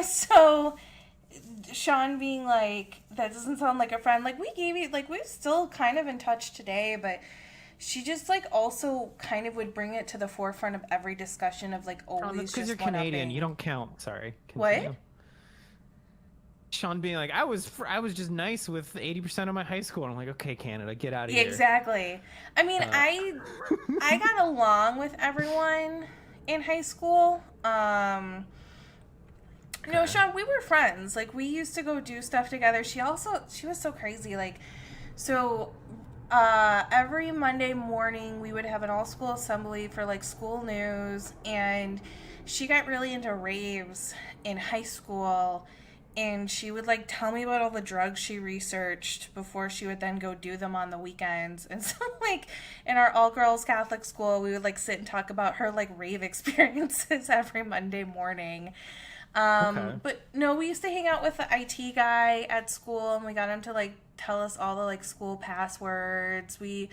so Sean being like, that doesn't sound like a friend. Like, we gave you, like, we're still kind of in touch today, but she just, like, also kind of would bring it to the forefront of every discussion of, like, Oh, always that's because just you're Canadian. one-upping. You don't count. Sorry. What? Continue. Sean being like, I was just nice with 80% of my high school. And I'm like, okay, Canada, get out of Yeah, here. exactly. I mean, I got along with everyone in high school. No, Okay. Sean, we were friends. Like, we used to go do stuff together. She was so crazy. Like, so every Monday morning we would have an all school assembly for like school news, and she got really into raves in high school, and she would like tell me about all the drugs she researched before she would then go do them on the weekends. And so like in our all girls Catholic school, we would like sit and talk about her like rave experiences every Monday morning. Okay. But no, we used to hang out with the IT guy at school, and we got him to like tell us all the like school passwords. We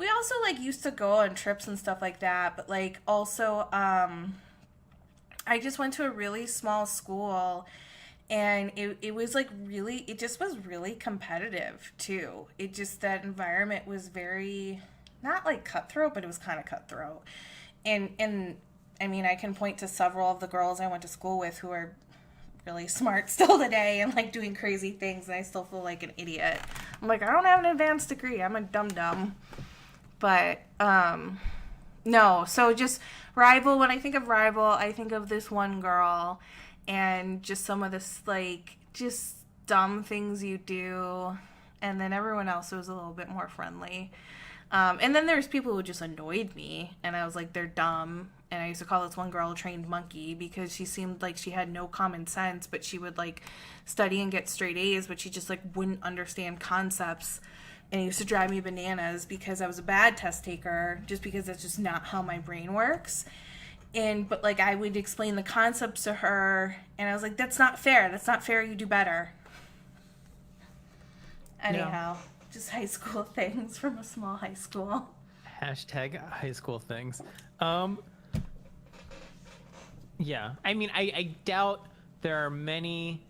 also like used to go on trips and stuff like that, but like also I just went to a really small school, and it was like really, it just was really competitive too. It just, that environment was very, not like cutthroat, but it was kind of cutthroat. And I mean, I can point to several of the girls I went to school with who are really smart still today and like doing crazy things, and I still feel like an idiot. I'm like, I don't have an advanced degree, I'm a dum dum. But no, so just rival, when I think of rival, I think of this one girl and just some of this like just dumb things you do, and then everyone else was a little bit more friendly. And then there's people who just annoyed me, and I was like, they're dumb. And I used to call this one girl a trained monkey because she seemed like she had no common sense, but she would like study and get straight A's, but she just like wouldn't understand concepts. And it used to drive me bananas because I was a bad test taker, just because that's just not how my brain works. And but like I would explain the concepts to her, and I was like, that's not fair. That's not fair. You do better. Anyhow, just high school things from a small high school. Hashtag high school things. Yeah, I mean, I doubt there are many.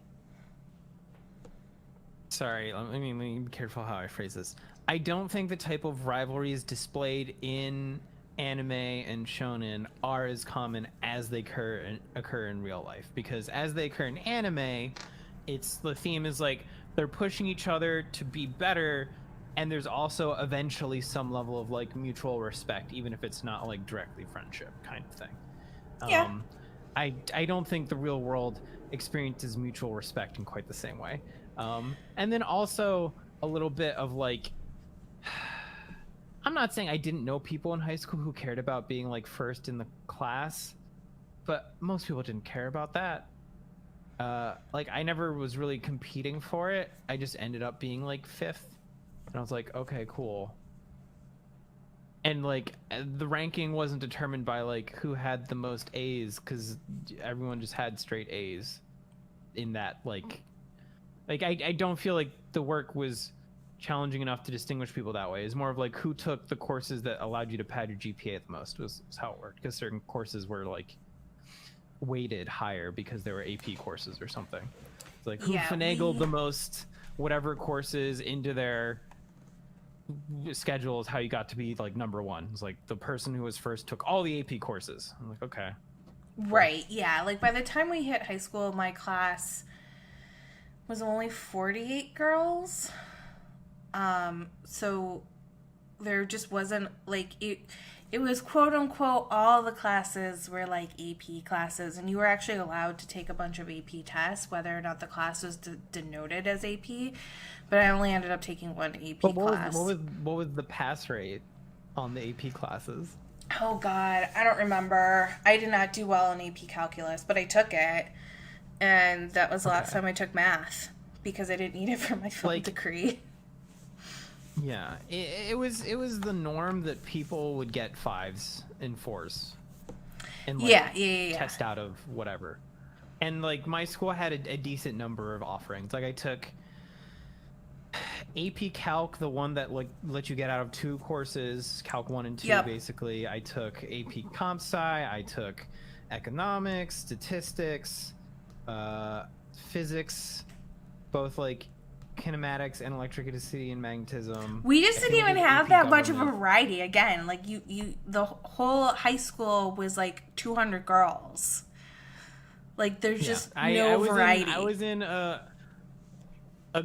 Sorry, let me be careful how I phrase this. I don't think the type of rivalries displayed in anime and shonen are as common as they occur in real life. Because as they occur in anime, it's the theme is like they're pushing each other to be better, and there's also eventually some level of like mutual respect, even if it's not like directly friendship kind of thing. Yeah. I don't think the real world experiences mutual respect in quite the same way. And then also a little bit of like, I'm not saying I didn't know people in high school who cared about being like first in the class, but most people didn't care about that. Like I never was really competing for it. I just ended up being like fifth, and I was like, okay, cool. And like the ranking wasn't determined by like who had the most A's, because everyone just had straight A's in that like I don't feel like the work was challenging enough to distinguish people that way. It's more of like who took the courses that allowed you to pad your GPA the most was how it worked. Because certain courses were like weighted higher because they were AP courses or something. It's like who finagled the most whatever courses into their schedule is how you got to be like number one. It's like the person who was first took all the AP courses. I'm like, okay. Right, yeah. Like by the time we hit high school, my class was only 48 girls. So there just wasn't like it was quote unquote all the classes were like AP classes, and you were actually allowed to take a bunch of AP tests whether or not the class was denoted as AP, but I only ended up taking one AP class. What was the pass rate on the AP classes? Oh god, I don't remember. I did not do well in AP calculus, but I took it, and that was the last time I took math because I didn't need it for my film degree. Yeah, it was the norm that people would get 5s and 4s, and test out of whatever. And like my school had a decent number of offerings. Like I took AP Calc, the one that like let you get out of 2 courses, Calc 1 and 2 basically. I took AP Comp Sci, I took economics, statistics, physics, both like kinematics and electricity and magnetism. We just didn't even have that much of a variety. Again, like you the whole high school was like 200 girls. Like there's just no variety. I was in a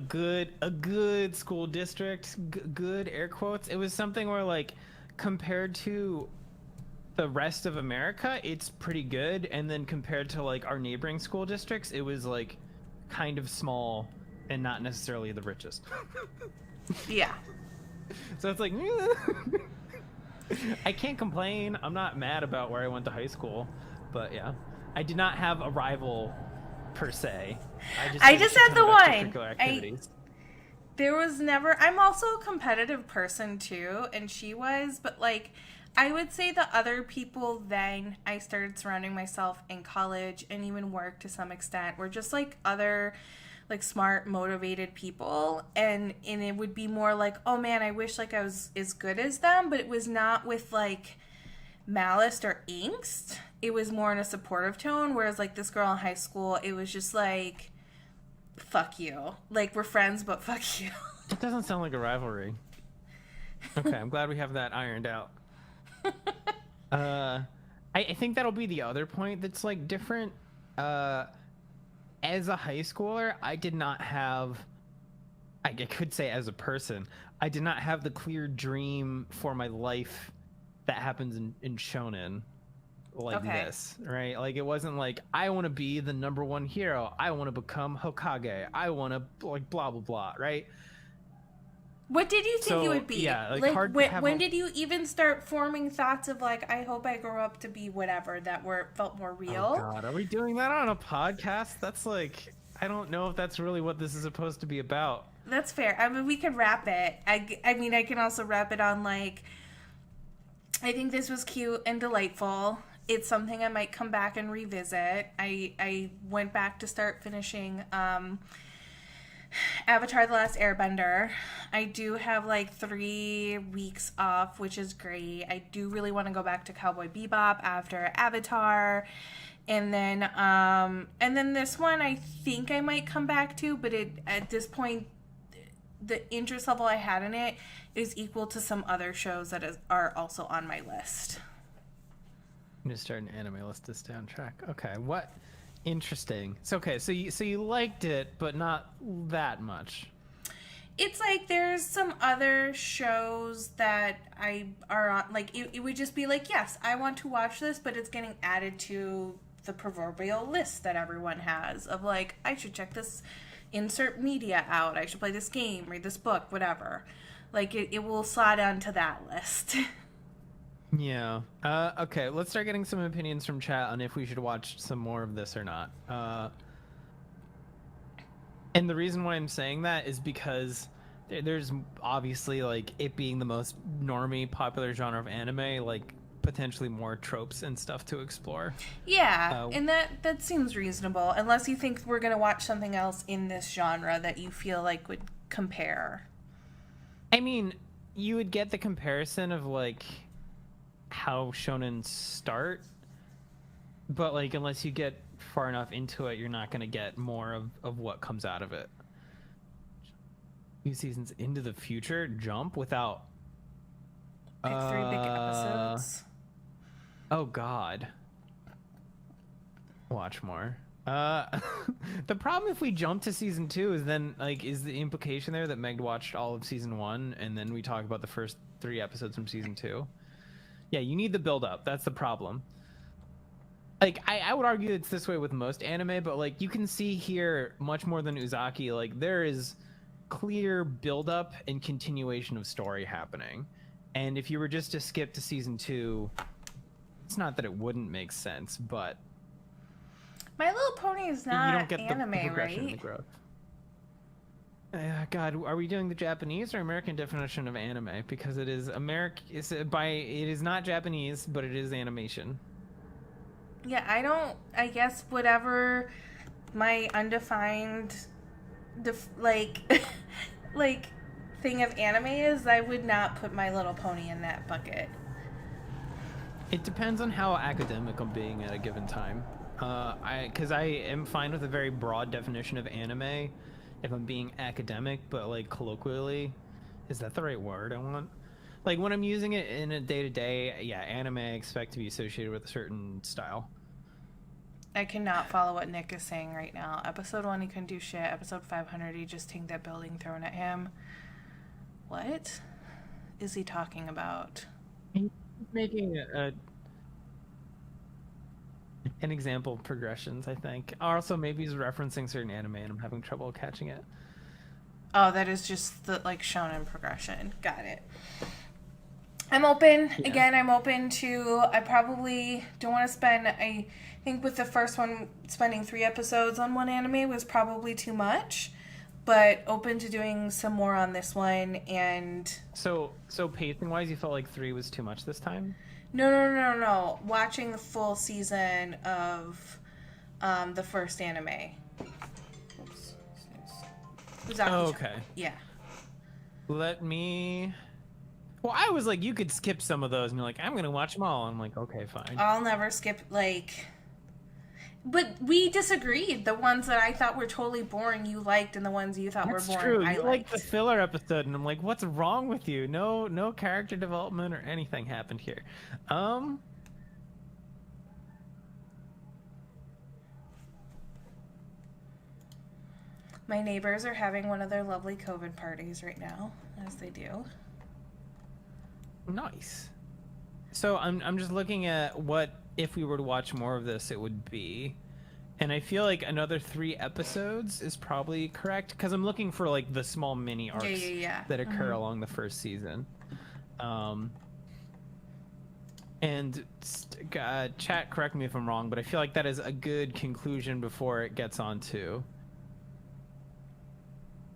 good school district, good air quotes. It was something where like compared to the rest of America, it's pretty good, and then compared to like our neighboring school districts, it was like kind of small and not necessarily the richest. Yeah. So it's like I can't complain. I'm not mad about where I went to high school, but yeah, I did not have a rival per se. I just had the one. There was never. I'm also a competitive person too, and she was, but like I would say the other people then I started surrounding myself in college and even work to some extent were just like other like smart, motivated people, and it would be more like, oh man, I wish like I was as good as them, but it was not with like malice or angst. It was more in a supportive tone, whereas like this girl in high school, it was just like, fuck you. Like we're friends, but fuck you. It doesn't sound like a rivalry. Okay, I'm glad we have that ironed out. I think that'll be the other point that's like different. As a high schooler, I did not have, I could say as a person, I did not have the clear dream for my life that happens in shonen like this, right? Like it wasn't like, I want to be the number one hero, I want to become Hokage, I want to like blah blah blah, right? What did you think you would be? Yeah, when did you even start forming thoughts of like, I hope I grow up to be whatever that felt more real? Oh God, are we doing that on a podcast? That's like, I don't know if that's really what this is supposed to be about. That's fair. I mean, we could wrap it. I mean, I can also wrap it on like, I think this was cute and delightful. It's something I might come back and revisit. I went back to start finishing Avatar: The Last Airbender. I do have like 3 weeks off, which is great. I do really want to go back to Cowboy Bebop after Avatar. And then this one I think I might come back to, but at this point the interest level I had in it is equal to some other shows that are also on my list. I'm gonna start an anime list this down track. Okay, what? Interesting. It's okay. So you liked it, but not that much. It's like there's some other shows that are on. Like it would just be like, yes, I want to watch this, but it's getting added to the proverbial list that everyone has of like, I should check this, insert media out. I should play this game, read this book, whatever. Like it will slide onto that list. Yeah. Okay, let's start getting some opinions from chat on if we should watch some more of this or not. And the reason why I'm saying that is because there's obviously, like, it being the most normie popular genre of anime, like, potentially more tropes and stuff to explore. Yeah, and that seems reasonable, unless you think we're going to watch something else in this genre that you feel like would compare. I mean, you would get the comparison of like how shonen start, but like unless you get far enough into it, you're not going to get more of what comes out of it. Few seasons into the future, jump without Like 3 big episodes. Oh God. Watch more. The problem if we jump to season 2 is then like is the implication there that Meg watched all of season 1 and then we talk about the first 3 episodes from season 2? Yeah, you need the build up. That's the problem. Like I would argue it's this way with most anime, but like you can see here much more than Uzaki, like there is clear build up and continuation of story happening. And if you were just to skip to season 2, it's not that it wouldn't make sense, but My Little Pony is you not don't get anime, the progression and the right? growth. God, are we doing the Japanese or American definition of anime? Because it is it is not Japanese, but it is animation. Yeah, I guess whatever my undefined like like thing of anime is, I would not put My Little Pony in that bucket. It depends on how academic I'm being at a given time. Because I am fine with a very broad definition of anime if I'm being academic, but like colloquially, is that the right word I want? Like when I'm using it in a day-to-day, yeah, anime I expect to be associated with a certain style. I cannot follow what Nick is saying right now. Episode 1, he couldn't do shit. Episode 500, he just tanked that building thrown at him. What is he talking about? He's making an example of progressions, I think. Also, maybe he's referencing certain anime and I'm having trouble catching it. Oh, that is just the like shonen progression. Got it. I'm open. Yeah. Again, I'm open to, I probably don't want to spend, I think with the first one, spending 3 episodes on one anime was probably too much, but open to doing some more on this one. And So pacing wise, you felt like 3 was too much this time? no. Watching the full season of the first anime. Oops. Oh, okay. Yeah. Let me. Well, I was like, you could skip some of those, and you're like, I'm gonna watch them all. I'm like, okay, fine. I'll never skip, like... But we disagreed. The ones that I thought were totally boring, you liked, and the ones you thought That's were boring, true. I You liked. like the filler episode, and I'm like, what's wrong with you? No character development or anything happened here. My neighbors are having one of their lovely COVID parties right now, as they do. Nice. So I'm just looking at what if we were to watch more of this, it would be. And I feel like another 3 episodes is probably correct because I'm looking for like the small mini arcs that occur along the first season. And chat, correct me if I'm wrong, but I feel like that is a good conclusion before it gets on to.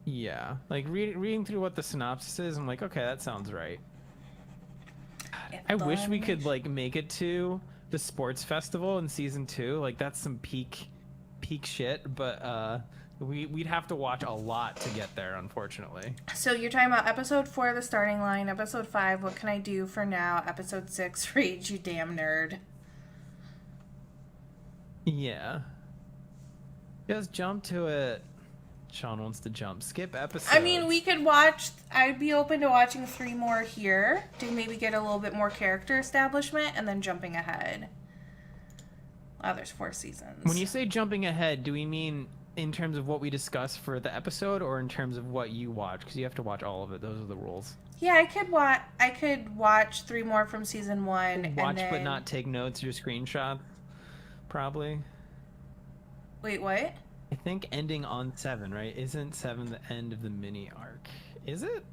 Yeah, like reading through what the synopsis is, I'm like, okay, that sounds right. I wish we could like make it to the sports festival in season 2. Like that's some peak shit, but we'd have to watch a lot to get there, unfortunately. So you're talking about episode 4, the starting line, episode 5, what can I do for now, episode 6, rage you damn nerd. Yeah. Just jump to it. Sean wants to jump. Skip episodes. I mean, we could watch, I'd be open to watching 3 more here to maybe get a little bit more character establishment and then jumping ahead. Wow, there's 4 seasons. When you say jumping ahead, do we mean in terms of what we discuss for the episode or in terms of what you watch? Because you have to watch all of it. Those are the rules. Yeah, I could watch 3 more from season 1. Watch and then... but not take notes or screenshot, probably. Wait, what? I think ending on 7, right? Isn't 7 the end of the mini arc? Is it?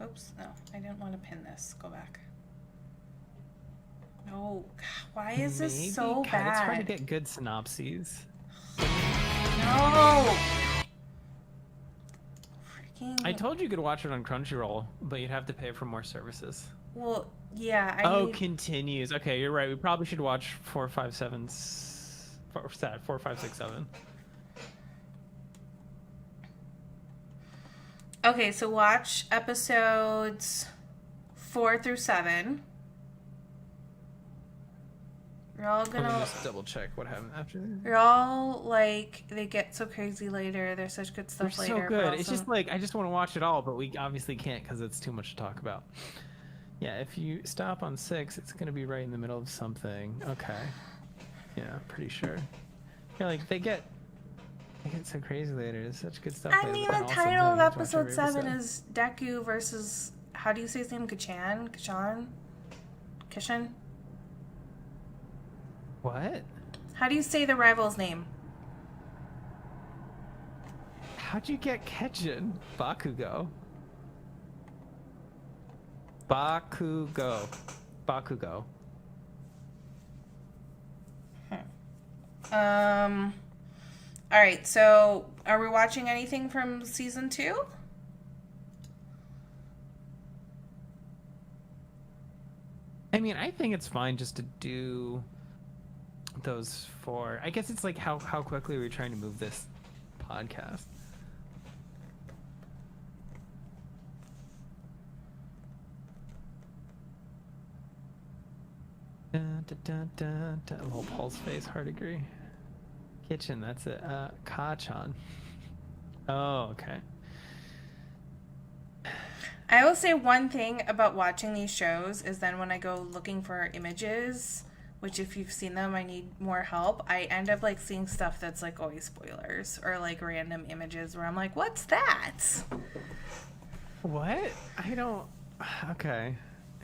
Oops, no. I didn't want to pin this. Go back. No. God, why is this Maybe? so God, bad? It's hard to get good synopses. No! Freaking... I told you could watch it on Crunchyroll, but you'd have to pay for more services. Well, yeah, Continues. Okay, you're right. We probably should watch 4, 5, 7. 4, 5, 6, 7. Okay, so watch episodes 4 through 7. You're all Let me gonna. just double check what happened after that. You're all like, they get so crazy later. There's such good They're stuff so later. good. but It's also- just like I just want to watch it all, but we obviously can't because it's too much to talk about. Yeah, if you stop on 6, it's gonna be right in the middle of something. Okay. Yeah, pretty sure. Yeah, like they get so crazy later. There's such good stuff. I later, mean, but then the also, title no, of you have to watch episode every 7 episode. is Deku versus, how do you say his name? Kishan? What? How do you say the rival's name? How'd you get Ketchin? Bakugo. Bakugo. Bakugo. All right, so are we watching anything from season 2? I mean, I think it's fine just to do those 4. I guess it's like how quickly we're trying to move this podcast. Dun, dun, dun, dun, dun. Little Paul's face, hard agree. Kitchen, that's it. Kachan. Oh, okay. I will say one thing about watching these shows is then when I go looking for images, which if you've seen them, I need more help, I end up like seeing stuff that's like always spoilers or like random images where I'm like, what's that? What? I don't. Okay.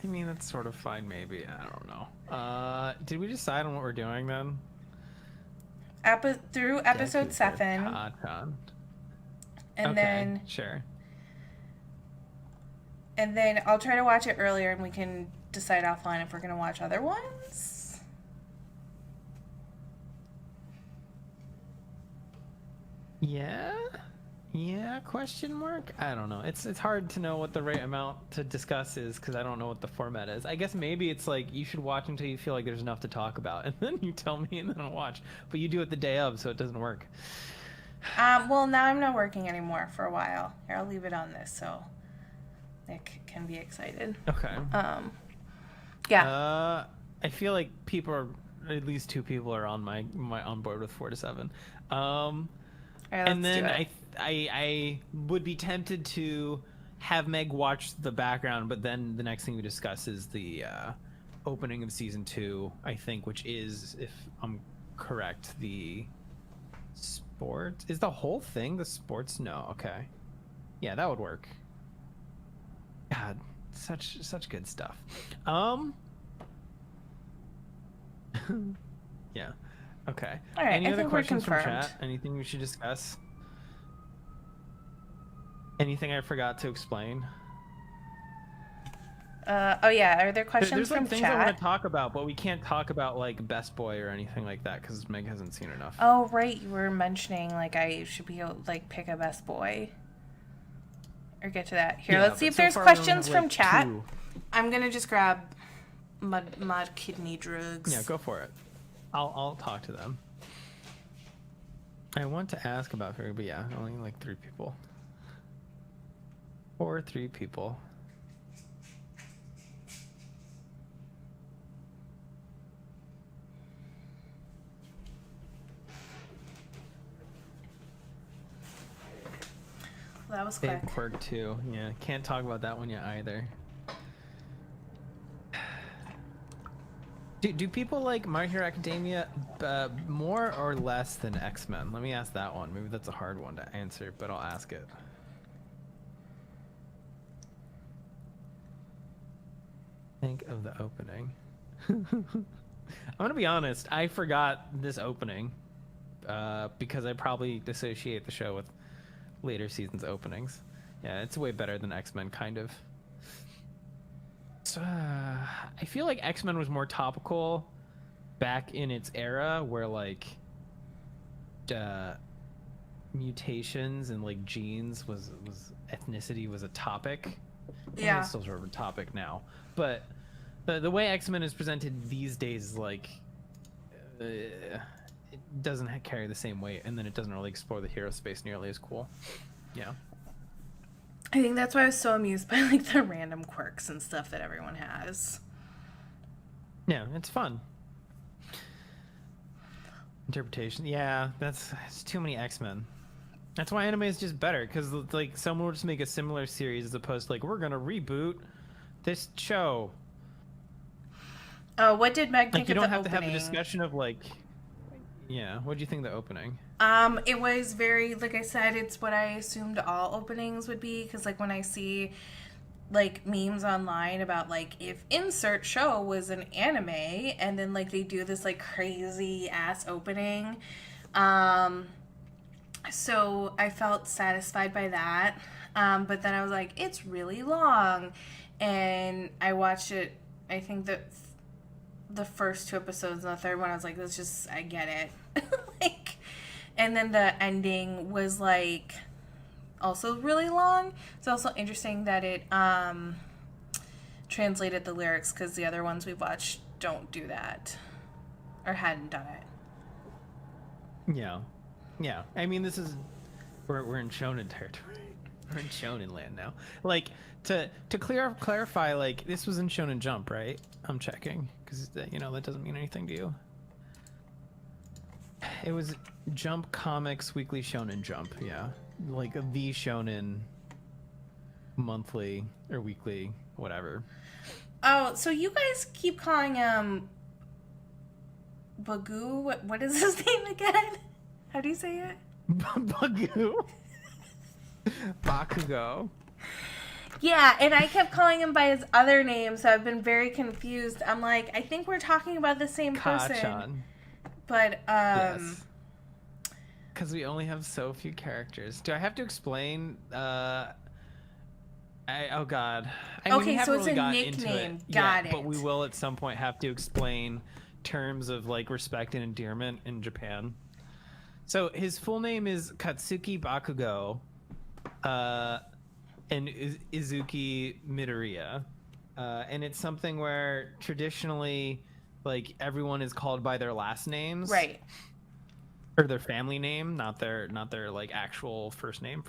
I mean, that's sort of fine, maybe. I don't know. Did we decide on what we're doing then? Through episode 7, Kachan. and Okay, then sure. I'll try to watch it earlier, and we can decide offline if we're gonna watch other ones. Yeah, question mark? I don't know. It's hard to know what the right amount to discuss is because I don't know what the format is. I guess maybe it's like you should watch until you feel like there's enough to talk about, and then you tell me, and then I'll watch. But you do it the day of, so it doesn't work. Well, now I'm not working anymore for a while. Here, I'll leave it on this so Nick can be excited. Okay. Yeah. I feel like people are at least 2 people are on my on board with 4 to 7. All right, And let's then do it. I would be tempted to have Meg watch the background, but then the next thing we discuss is the opening of season 2, I think, which is, if I'm correct, the sport. Is the whole thing the sports? No, okay. Yeah, that would work. God, such good stuff. Yeah. Okay. All right, Any I other think we're questions from confirmed. chat? Anything we should discuss? Anything I forgot to explain? Oh yeah, are there questions There's like from things I want chat? to talk about, but we can't talk about like Best Boy or anything like that because Meg hasn't seen enough. Oh right, you were mentioning like I should be able like pick a best boy. Or get to that. Here, Yeah, let's see but if so there's far we only questions have, from like, chat. 2. I'm gonna just grab mud kidney drugs. Yeah, go for it. I'll talk to them. I want to ask about her, but yeah, only like 3 people. 3 people. Well, that was Big quick. quirk too. Yeah, can't talk about that one yet either. Do people like My Hero Academia more or less than X-Men? Let me ask that one. Maybe that's a hard one to answer, but I'll ask it. Think of the opening. I'm gonna be honest. I forgot this opening because I probably dissociate the show with later seasons openings. Yeah, it's way better than X-Men, kind of. So, I feel like X-Men was more topical back in its era where like mutations and like genes was ethnicity was a topic. I mean, Yeah. it's still sort of a topic now, but the way X-Men is presented these days is like it doesn't carry the same weight, and then it doesn't really explore the hero space nearly as cool. Yeah. I think that's why I was so amused by like the random quirks and stuff that everyone has. Yeah, it's fun. Interpretation. Yeah, it's too many X-Men. That's why anime is just better, because like someone will just make a similar series as opposed to like we're gonna reboot this show. Oh, what did Meg think Like you of don't the have opening? to have a discussion of like, yeah. What do you think of the opening? It was very, like I said, it's what I assumed all openings would be, because like when I see like memes online about like if insert show was an anime and then like they do this like crazy ass opening, so I felt satisfied by that. But then I was like, it's really long, and I watched it. I think that the first two episodes and the third one, I was like, this just, I get it. Like, and then the ending was like also really long. It's also interesting that it translated the lyrics, because the other ones we've watched don't do that or hadn't done it. Yeah. I mean, this is we're in shonen territory. We're in shonen land now. Like to clarify, like this was in Shonen Jump, right? I'm checking because that doesn't mean anything to you. It was Jump Comics Weekly Shonen Jump, yeah, like the Shonen monthly or weekly, whatever. Oh, so you guys keep calling him Bagoo? What is his name again? How do you say it? Bagoo. Bakugo. Yeah, and I kept calling him by his other name, so I've been very confused. I'm like, I think we're talking about the same person. Kachan. But, Yes. Because we only have so few characters. Do I have to explain? Oh God. I mean, okay, we so haven't it's really a gotten nickname. into it Got yet, it. But we will at some point have to explain terms of like respect and endearment in Japan. So his full name is Katsuki Bakugo, and Izuku Midoriya, and it's something where traditionally, like everyone is called by their last names, right, or their family name, not their like actual first name.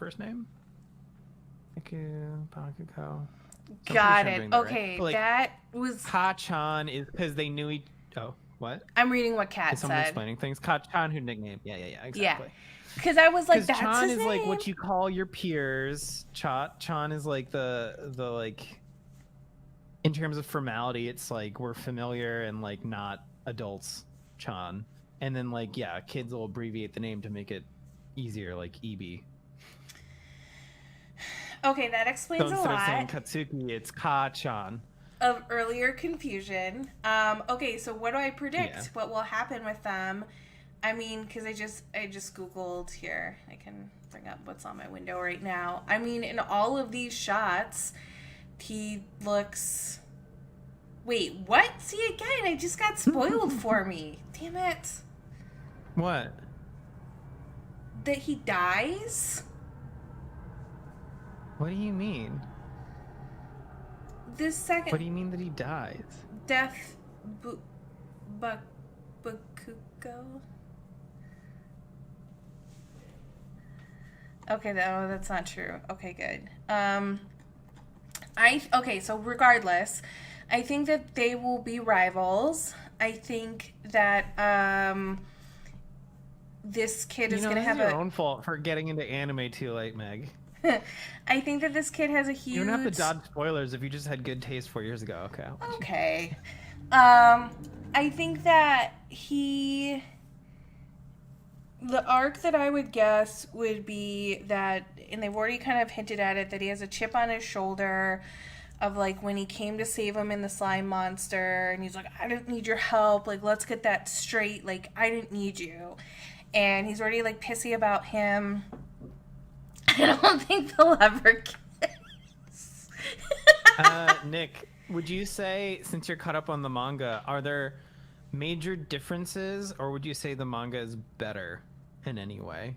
Bakugo. got Sure it. that Okay, right. Like, that was. Kachan is because they knew each. Oh, what? I'm reading what Kat Is someone said. explaining things? Kachan, who nickname? Yeah, exactly. Yeah, because I was like, that's Chan his is name? like what you call your peers. Chan is like the like, in terms of formality, it's like we're familiar and like not adults. Chan, and then like kids will abbreviate the name to make it easier, like EB. Okay, that explains So a instead lot of saying Katsuki, it's Ka-chan. of earlier confusion. Okay, so what do I predict? What will happen with them? I mean, because I just Googled here. I can bring up what's on my window right now. I mean, in all of these shots, he looks... Wait, what? See, again, I just got spoiled for me. Damn it. What? That he dies? What do you mean? This second... What do you mean that he dies? Death... Bakugo? Okay, that's not true. Okay, good. Okay, so regardless, I think that they will be rivals. I think that this kid is going to have your own fault for getting into anime too late, Meg. I think that this kid has a huge... You don't have to dodge spoilers if you just had good taste 4 years ago. Okay. Okay. I think that the arc that I would guess would be that, and they've already kind of hinted at it, that he has a chip on his shoulder of like when he came to save him in the slime monster, and he's like, I didn't need your help, like let's get that straight, like I didn't need you. And he's already like pissy about him. I don't think they'll ever kiss. Nick, would you say, since you're caught up on the manga, are there major differences, or would you say the manga is better in any way?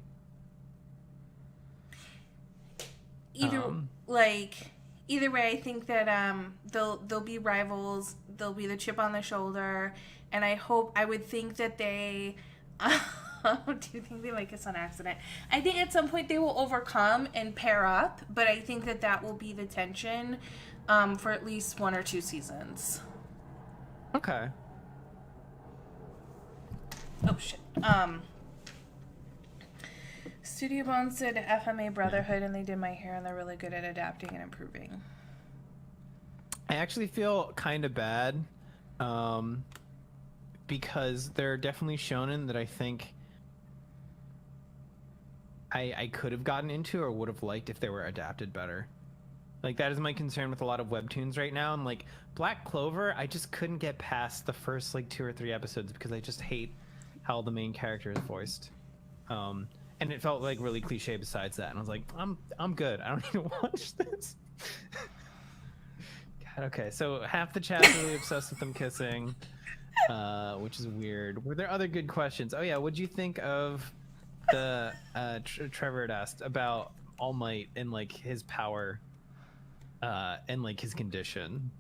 Either way, I think that they'll be rivals. They'll be the chip on the shoulder, and I would think that they Do you think they might kiss on accident? I think at some point they will overcome and pair up, but I think that will be the tension for at least 1 or 2 seasons. Okay. Oh shit. Studio Bones did FMA Brotherhood, and they did my hair, and they're really good at adapting and improving. I actually feel kind of bad, because there are definitely shonen that I think I could have gotten into or would have liked if they were adapted better. Like, that is my concern with a lot of webtoons right now. And like Black Clover, I just couldn't get past the first like 2 or 3 episodes because I just hate how the main character is voiced. And it felt like really cliche besides that. And I was like, I'm good. I don't need to watch this. God, okay, so half the chat's really obsessed with them kissing, which is weird. Were there other good questions? Oh yeah, what'd you think of the Trevor had asked about All Might and like his power and like his condition?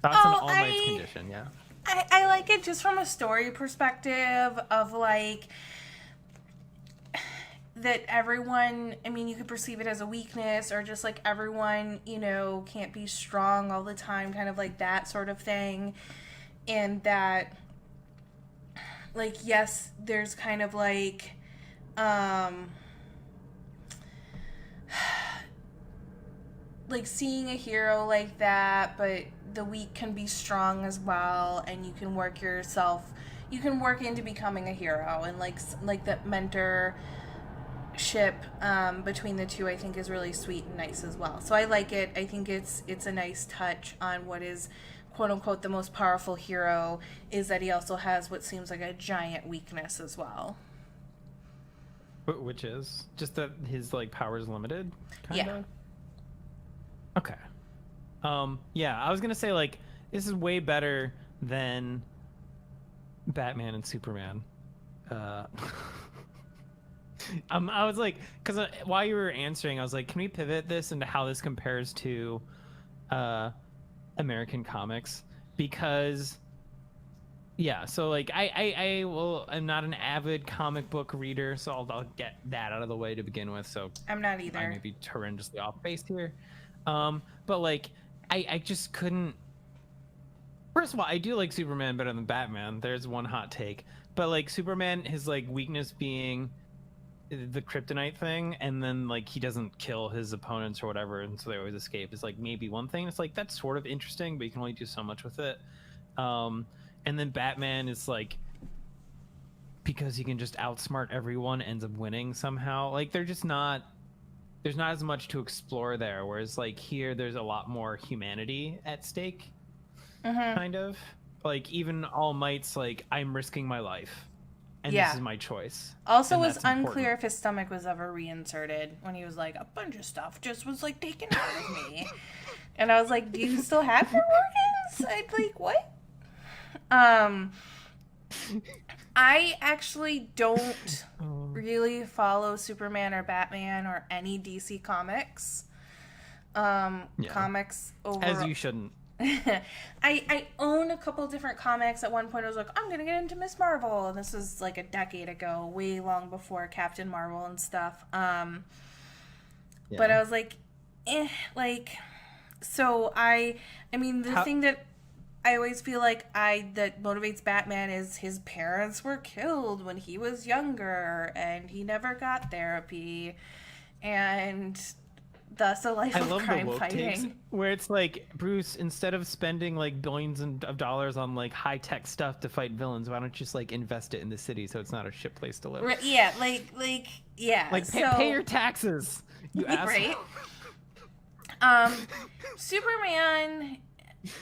Thoughts on All Might's condition? Yeah. I like it just from a story perspective of like that everyone, I mean, you could perceive it as a weakness or just like everyone, you know, can't be strong all the time, kind of like that sort of thing. And that, like, yes, there's kind of like, like seeing a hero like that, but the weak can be strong as well, and you can work into becoming a hero, and like that mentorship between the two, I think is really sweet and nice as well. So I like it. I think it's a nice touch on what is quote unquote the most powerful hero, is that he also has what seems like a giant weakness as well. Which is just that his like power is limited, kinda? Yeah. Okay. Yeah, I was gonna say like this is way better than Batman and Superman. I was like, because while you were answering, I was like, can we pivot this into how this compares to American comics? Because yeah, so like I'm not an avid comic book reader, so I'll get that out of the way to begin with. So I'm not either. I may be horrendously off base here. But like I just couldn't. First of all, I do like Superman better than Batman. There's one hot take. But like Superman, his like weakness being the kryptonite thing, and then like he doesn't kill his opponents or whatever, and so they always escape, is like maybe one thing. It's like that's sort of interesting, but you can only do so much with it. And then Batman is like, because he can just outsmart everyone, ends up winning somehow. Like there's not as much to explore there, whereas like here there's a lot more humanity at stake. Kind of like even All Might's like, I'm risking my life and this is my choice. Also, was unclear if his stomach was ever reinserted when he was like, a bunch of stuff just was like taken out of me. And I was like, do you still have your organs? I'd like, what? I actually don't really follow Superman or Batman or any DC comics. Comics overall. As you shouldn't. I own a couple different comics. At one point I was like, I'm gonna get into Miss Marvel, and this was like a decade ago, way long before Captain Marvel and stuff. But I was like, so I mean the thing that I always feel like that motivates Batman is his parents were killed when he was younger and he never got therapy, and thus a life of crime fighting. Takes, where it's like, Bruce, instead of spending like billions of dollars on like high tech stuff to fight villains, why don't you just like invest it in the city so it's not a shit place to live? Yeah, yeah. Like pay your taxes, you asshole. Right. Superman.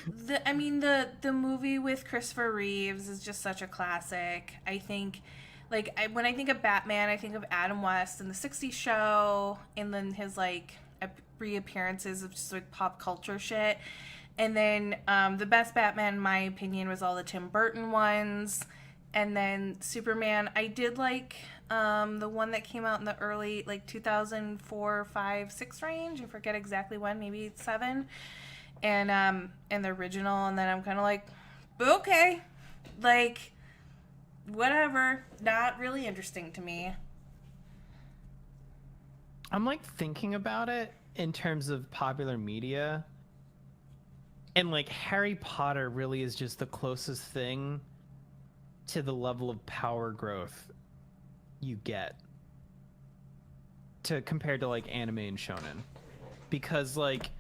The movie with Christopher Reeves is just such a classic. I think, when I think of Batman, I think of Adam West and the '60s show, and then his like reappearances of just like pop culture shit. And then the best Batman, in my opinion, was all the Tim Burton ones. And then Superman, I did like the one that came out in the early 2004, 5, 6 range. I forget exactly when, maybe 7. And the original, and then I'm kind of like, okay, whatever. Not really interesting to me. I'm like thinking about it in terms of popular media. And like Harry Potter really is just the closest thing to the level of power growth you get to compared to like anime and shonen. Because like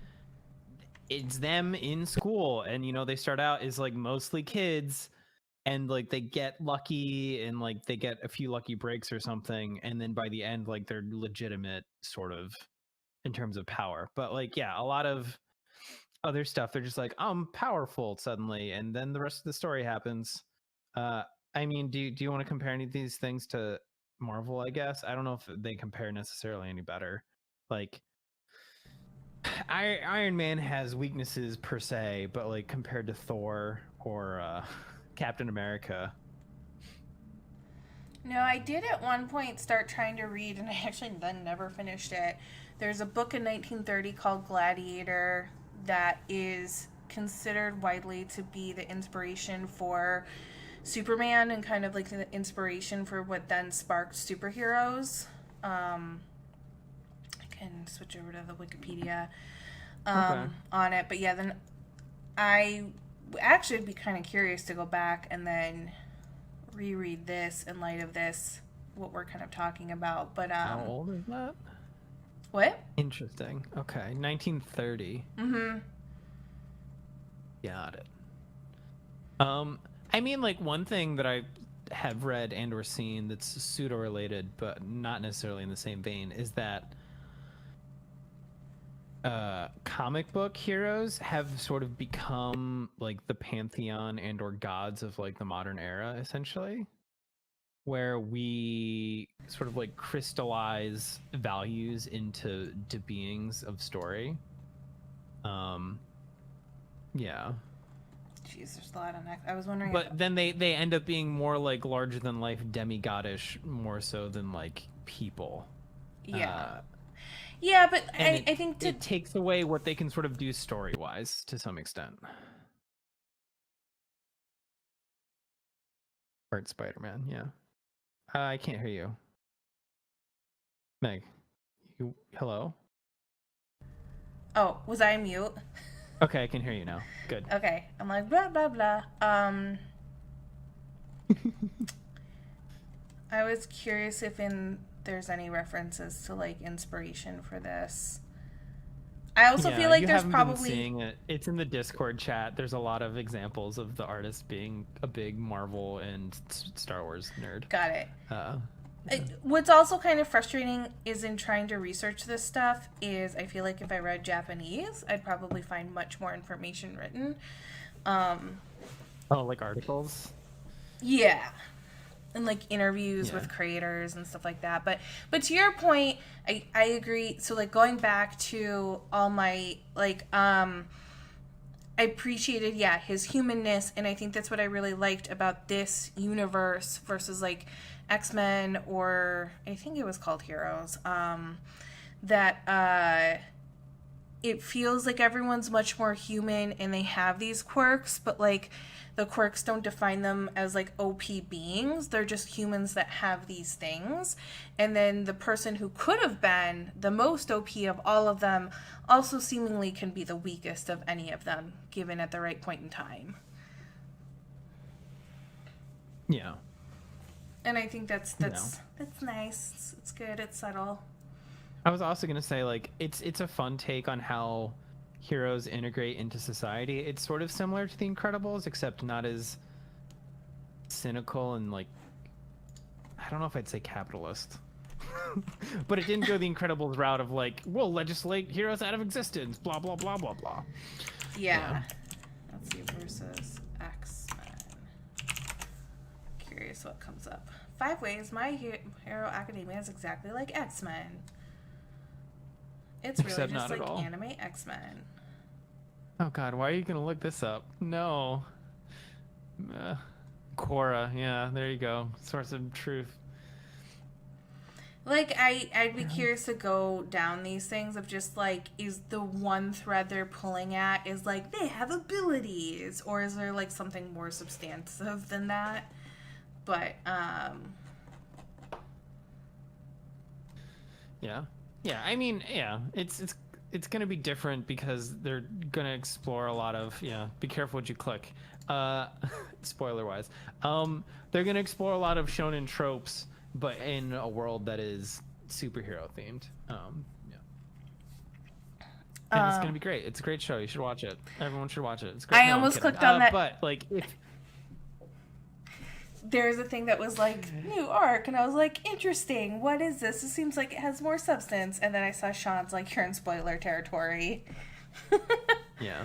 it's them in school and you know they start out as like mostly kids and like they get lucky and like they get a few lucky breaks or something and then by the end like they're legitimate sort of in terms of power. But like yeah, a lot of other stuff they're just like I'm powerful suddenly and then the rest of the story happens. I mean, do you want to compare any of these things to Marvel? I guess I don't know if they compare necessarily any better. Like Iron Man has weaknesses per se, but like compared to Thor or Captain America. No, I did at one point start trying to read, and I actually then never finished it. There's a book in 1930 called Gladiator that is considered widely to be the inspiration for Superman and kind of like the inspiration for what then sparked superheroes. I can switch over to the Wikipedia Okay. on it. But yeah, then I actually would be kind of curious to go back and then reread this in light of this, what we're kind of talking about. But How old is that? what? Interesting. Okay, 1930. Mm-hmm. Got it. I mean, like one thing that I have read and or seen that's pseudo related, but not necessarily in the same vein, is that comic book heroes have sort of become like the pantheon and or gods of like the modern era, essentially, where we sort of like crystallize values into beings of story. Yeah. Jeez, there's a lot on that. I was wondering. But then they end up being more like larger than life demigodish more so than like people. Yeah. Yeah, but And I think it takes away what they can sort of do story wise to some extent. Art Spider-Man, yeah. I can't hear you. Meg, you hello? Oh, was I mute? Okay, I can hear you now. Good. Okay. I'm like blah blah blah. I was curious if there's any references to like inspiration for this. I also Yeah, feel like you there's haven't probably been seeing it. It's in the Discord chat. There's a lot of examples of the artist being a big Marvel and Star Wars nerd. got it. Yeah. What's also kind of frustrating is in trying to research this stuff is I feel like if I read Japanese, I'd probably find much more information written. Oh, like articles? Yeah. And like interviews Yeah. with creators and stuff like that. But to your point, I agree. So like going back to All Might, like I appreciated his humanness, and I think that's what I really liked about this universe versus like X-Men, or I think it was called Heroes. That it feels like everyone's much more human and they have these quirks, but like the quirks don't define them as like OP beings. They're just humans that have these things. And then the person who could have been the most OP of all of them also seemingly can be the weakest of any of them given at the right point in time. Yeah. And I think that's nice. It's good. It's subtle. I was also gonna say like it's a fun take on how heroes integrate into society. It's sort of similar to The Incredibles, except not as cynical and like I don't know if I'd say capitalist. But it didn't go the Incredibles route of like, we'll legislate heroes out of existence, blah blah blah blah blah. Yeah. Let's see, versus X-Men. Curious what comes up. 5 ways My Hero Academia is exactly like X-Men. It's really Except just not at like all. anime X-Men. Oh god, why are you gonna look this up? No. Korra, yeah, there you go. Source of truth. Like, I'd be curious to go down these things of just like, is the one thread they're pulling at is like, they have abilities? Or is there like something more substantive than that? But Yeah. Yeah. I mean, yeah, it's gonna be different because they're gonna explore a lot of, yeah, be careful what you click. Uh spoiler wise. They're gonna explore a lot of shonen tropes, but in a world that is superhero themed. Yeah. And it's gonna be great. It's a great show. You should watch it. Everyone should watch it. It's great. I No, I'm almost kidding. clicked on that. But like if there's a thing that was like new arc, and I was like, interesting. What is this? It seems like it has more substance. And then I saw Sean's like, you're in spoiler territory. yeah.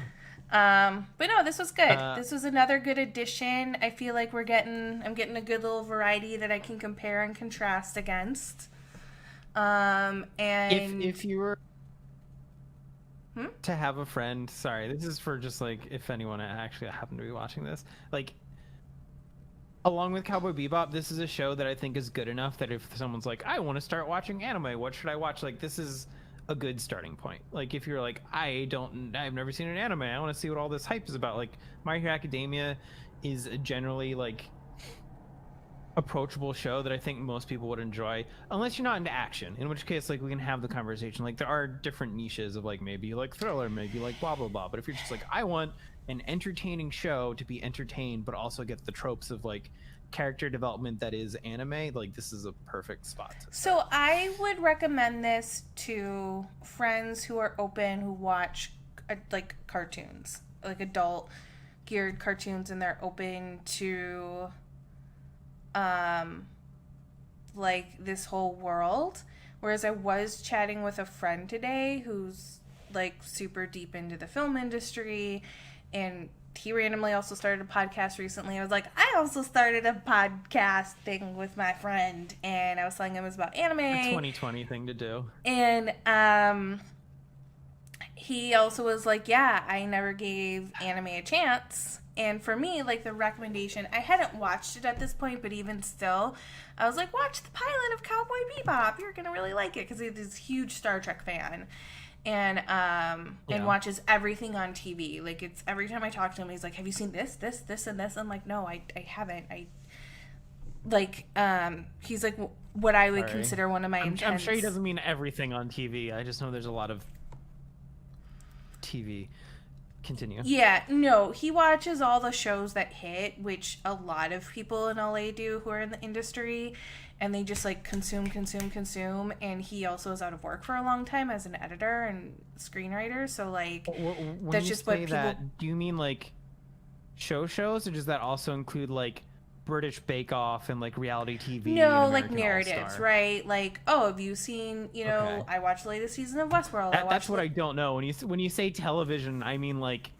But no, this was good. This was another good addition. I feel like I'm getting a good little variety that I can compare and contrast against. And if you were to have a friend, sorry, this is for just like if anyone actually happened to be watching this, like along with Cowboy Bebop, this is a show that I think is good enough that if someone's like, I want to start watching anime, what should I watch? Like, this is a good starting point. Like, if you're like, I've never seen an anime, I want to see what all this hype is about. Like, My Hero Academia is a generally like approachable show that I think most people would enjoy, unless you're not into action, in which case like we can have the conversation. Like, there are different niches of like, maybe you like thriller, maybe you like blah blah blah, but if you're just like, I want an entertaining show to be entertained but also get the tropes of like character development that is anime, like this is a perfect spot to so I would recommend this to friends who are open, who watch like cartoons, like adult geared cartoons, and they're open to like this whole world. Whereas I was chatting with a friend today who's like super deep into the film industry, and he randomly also started a podcast recently. I was like, I also started a podcast thing with my friend, and I was telling him it was about anime. a 2020 thing to do. And he also was like, yeah, I never gave anime a chance. And for me, like, the recommendation, I hadn't watched it at this point, but even still, I was like, watch the pilot of Cowboy Bebop. You're gonna really like it, because he's this huge Star Trek fan. And watches everything on TV. Like, it's every time I talk to him, he's like, have you seen this, this, this, and this? I'm like, no, I haven't. He's like, what I would consider one of my intense... I'm sure he doesn't mean everything on TV. I just know there's a lot of TV. Continue. Yeah, no, he watches all the shows that hit, which a lot of people in LA do who are in the industry, and they just like consume. And he also is out of work for a long time as an editor and screenwriter, so like when that's you just say what people... that, do you mean like shows, or does that also include like British Bake Off and like reality TV? No, like narratives, All-Star? Right? Like, oh, have you seen? Okay. I watched the latest season of Westworld. That's what I don't know. When you say television, I mean like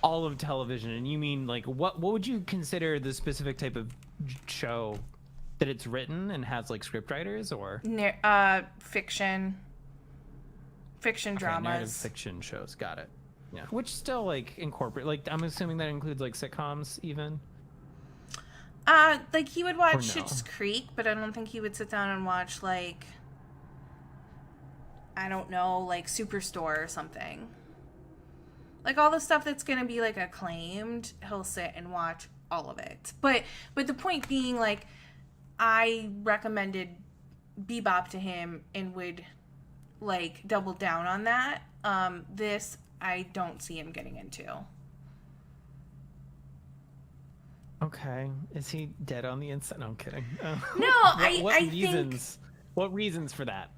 all of television, and you mean like what would you consider the specific type of show that it's written and has like script writers, or fiction dramas, narrative fiction shows? Got it. Yeah, which still like incorporate, like I'm assuming that includes like sitcoms even. Like he would watch Schitt's Creek, but I don't think he would sit down and watch like, I don't know, like Superstore or something. Like all the stuff that's gonna be like acclaimed, he'll sit and watch all of it. But the point being, like, I recommended Bebop to him and would like double down on that. This I don't see him getting into. Okay, is he dead on the inside? No, I'm kidding. No, What reasons for that?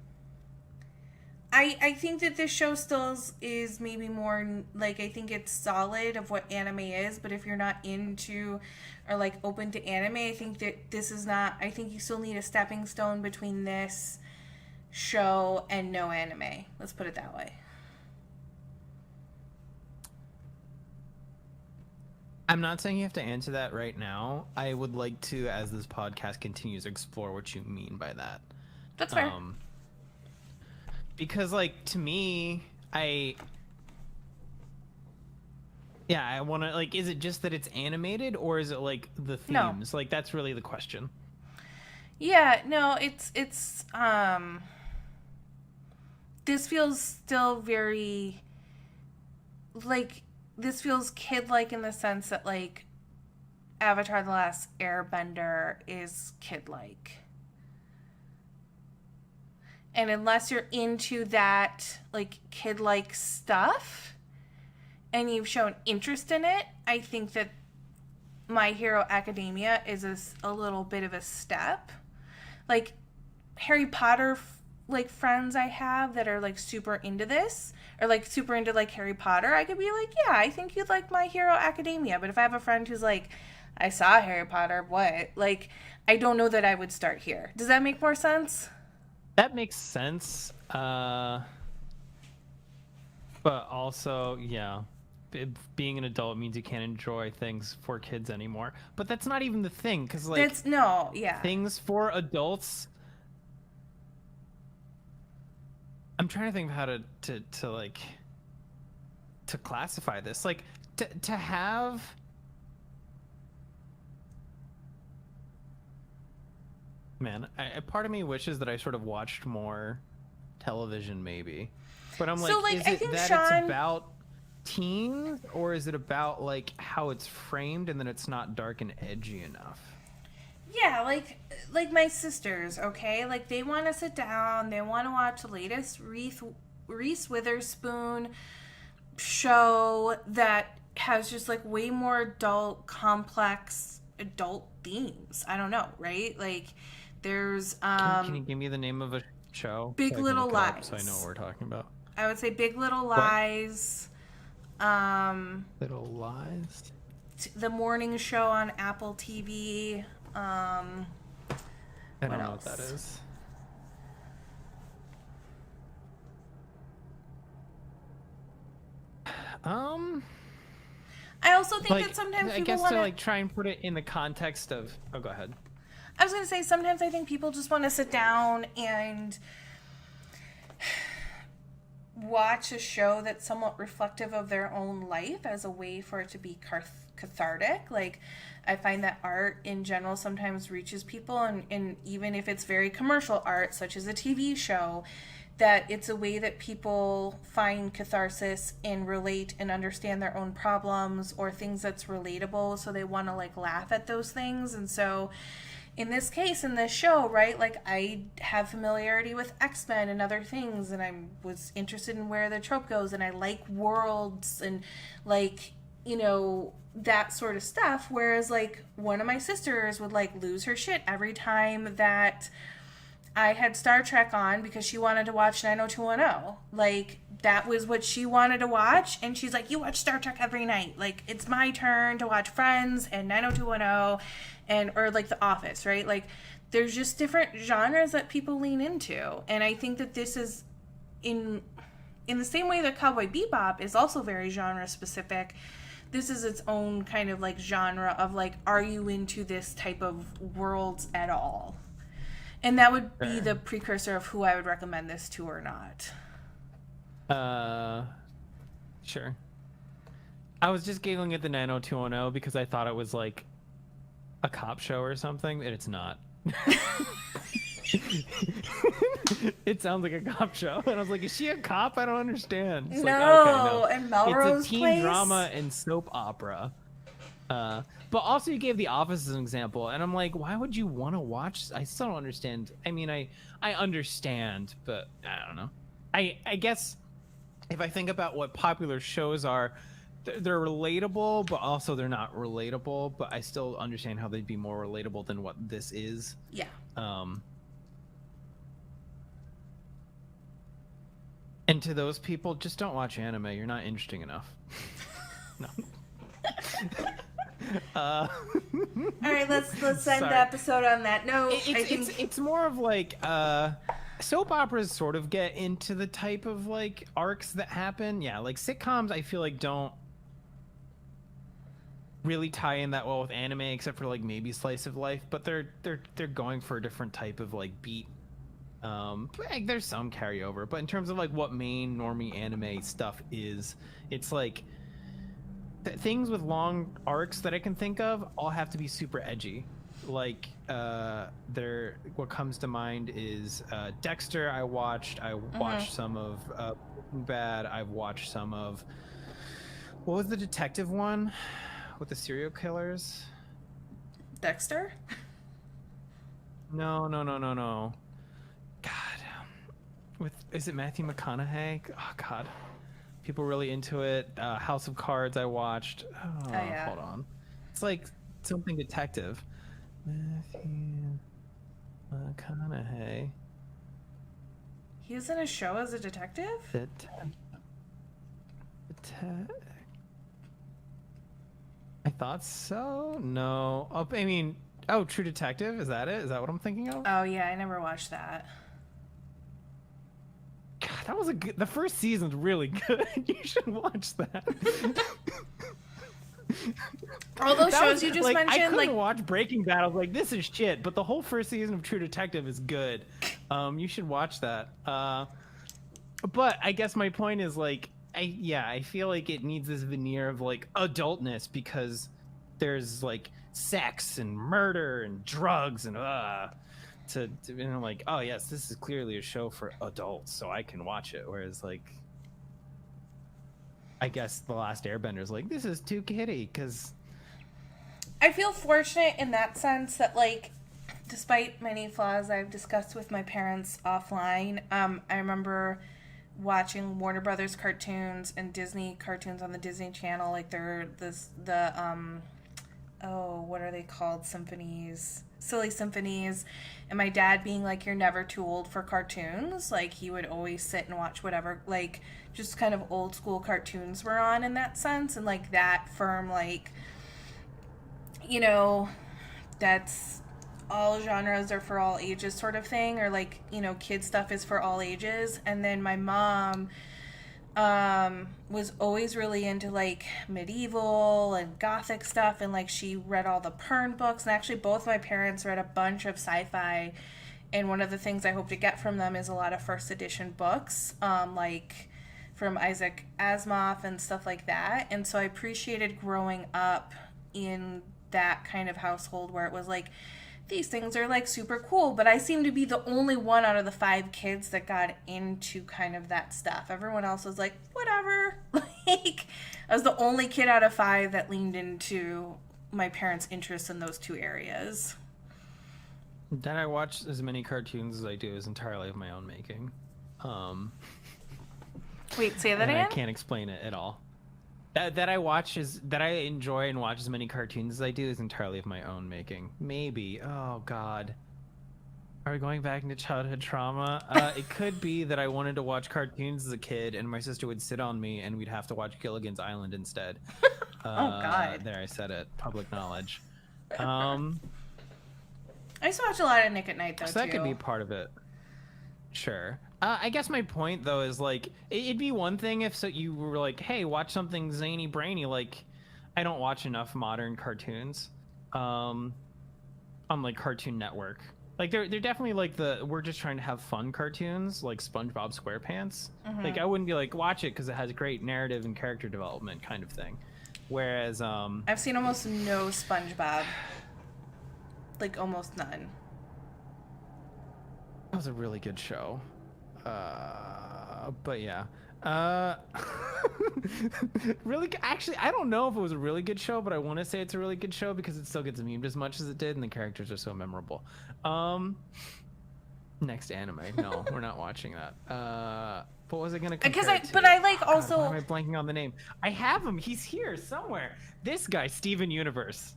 I think that this show still is maybe more like, I think it's solid of what anime is, but if you're not into or like open to anime, I think that this is not. I think you still need a stepping stone between this show and no anime. Let's put it that way. I'm not saying you have to answer that right now. I would like to, as this podcast continues, explore what you mean by that. That's fair. Because, like, to me, I want to, like, is it just that it's animated, or is it, like, the themes? No. Like, that's really the question. Yeah, no, it's this feels still very, like, this feels kid-like in the sense that, like, Avatar: The Last Airbender is kid-like. And unless you're into that like kid-like stuff and you've shown interest in it, I think that My Hero Academia is a little bit of a step. Like Harry Potter like friends I have that are like super into this or like super into like Harry Potter, I could be like, yeah, I think you'd like My Hero Academia. But if I have a friend who's like, I saw Harry Potter, what? Like, I don't know that I would start here. Does that make more sense? That makes sense. But also, yeah, being an adult means you can't enjoy things for kids anymore. But that's not even the thing, because like That's no, yeah. things for adults. I'm trying to think of how to like to classify this. Like to have. Man, part of me wishes that I sort of watched more television, maybe. But I'm like, So, like, is I it think that Sean- it's about teens, or is it about like how it's framed and then it's not dark and edgy enough? Yeah, like my sisters, okay? Like they want to sit down, they want to watch the latest Reese Witherspoon show that has just like way more adult, complex adult themes. I don't know, right? Like there's Can you give me the name of a show Big so I can Little look it up so I Lies. know what we're talking about? I would say Big Little What? Lies, Little Lies. the morning show on Apple TV. I don't What know else? what that is. I also think Like that sometimes I people guess want to like try and put it in the context of. Oh, go ahead. I was going to say, sometimes I think people just want to sit down and watch a show that's somewhat reflective of their own life as a way for it to be cathartic. Like, I find that art in general sometimes reaches people, and even if it's very commercial art, such as a TV show, that it's a way that people find catharsis and relate and understand their own problems or things that's relatable, so they want to like laugh at those things. And so in this case, in this show, right, like I have familiarity with X-Men and other things, and I was interested in where the trope goes, and I like worlds and like, you know, that sort of stuff. Whereas like one of my sisters would like lose her shit every time that I had Star Trek on because she wanted to watch 90210. Like, that was what she wanted to watch. And she's like, you watch Star Trek every night. Like, it's my turn to watch Friends and 90210 and, or like The Office, right? Like, there's just different genres that people lean into. And I think that this is in the same way that Cowboy Bebop is also very genre specific. This is its own kind of like genre of like, are you into this type of worlds at all? And that would be the precursor of who I would recommend this to or not. Sure. I was just giggling at the 90210 because I thought it was like a cop show or something, and it's not. It sounds like a cop show, and I was like, "Is she a cop? I don't understand." It's No, like, okay, no. and Melrose It's a teen Place? drama and soap opera. But also you gave The Office as an example, and I'm like, why would you want to watch? I still don't understand. I mean, I understand, but I don't know. I guess if I think about what popular shows are, they're relatable, but also they're not relatable. But I still understand how they'd be more relatable than what this is. Yeah. And to those people, just don't watch anime. You're not interesting enough. No. All right, let's end Sorry. the episode on that note. It's more of like soap operas sort of get into the type of like arcs that happen. Yeah, like sitcoms I feel like don't really tie in that well with anime, except for like maybe slice of life, but they're going for a different type of like beat. But, like, there's some carryover, but in terms of like what main normie anime stuff is, it's like things with long arcs that I can think of all have to be super edgy. Like what comes to mind is Dexter. I watched some of Breaking Bad. I've watched some of, what was the detective one with the serial killers? Dexter? No, no, no, no, no. God, is it Matthew McConaughey? Oh God, people really into it. House of Cards I watched. Oh, yeah. hold on. It's like something detective. Matthew McConaughey. He was in a show as a detective? I thought so. No. Oh, I mean, oh, True Detective. Is that it? Is that what I'm thinking of? Oh yeah, I never watched that. God, that was a good. The first season's really good. You should watch that. All those That shows was, you just like, I mentioned, couldn't like watch Breaking Bad. I was like, this is shit. But the whole first season of True Detective is good. You should watch that. But I guess my point is like, I feel like it needs this veneer of like adultness because there's like sex and murder and drugs and and I'm like, oh yes, this is clearly a show for adults, so I can watch it. Whereas like, I guess The Last Airbender's like, this is too kiddie because I feel fortunate in that sense that, like, despite many flaws I've discussed with my parents offline, I remember watching Warner Brothers cartoons and Disney cartoons on the Disney Channel. Like, what are they called? Symphonies. Silly Symphonies. And my dad being like, you're never too old for cartoons. Like, he would always sit and watch whatever, like, just kind of old school cartoons were on in that sense. And, like, that firm, like, you know, that's all genres are for all ages sort of thing, or like, you know, kid stuff is for all ages. And then my mom was always really into like medieval and gothic stuff, and like she read all the Pern books, and actually both my parents read a bunch of sci-fi, and one of the things I hope to get from them is a lot of first edition books, like from Isaac Asimov and stuff like that. And so I appreciated growing up in that kind of household where it was like, these things are like super cool, but I seem to be the only one out of the 5 kids that got into kind of that stuff. Everyone else was like, whatever. Like, I was the only kid out of 5 that leaned into my parents' interest in those 2 areas. that I watch as many cartoons as I do is entirely of my own making. Wait, say that and again? I can't explain it at all. That I enjoy and watch as many cartoons as I do is entirely of my own making. Maybe. Oh God. Are we going back into childhood trauma? It could be that I wanted to watch cartoons as a kid, and my sister would sit on me, and we'd have to watch Gilligan's Island instead. Oh God. There, I said it. Public knowledge. I used to watch a lot of Nick at Night though, So that too. could be part of it. Sure. I guess my point though is like it'd be one thing if you were like, hey, watch something zany brainy. Like, I don't watch enough modern cartoons on like Cartoon Network. Like they're definitely like we're just trying to have fun cartoons like SpongeBob SquarePants. Mm-hmm. Like I wouldn't be like, watch it because it has great narrative and character development kind of thing. Whereas I've seen almost no SpongeBob. Like almost none. that was a really good show. But yeah. Really, actually, I don't know if it was a really good show, but I want to say it's a really good show because it still gets memed as much as it did, and the characters are so memorable. Next anime. No, we're not watching that. What was I gonna compare it to? But I like God, also. why am I blanking on the name? I have him. He's here somewhere. This guy, Steven Universe.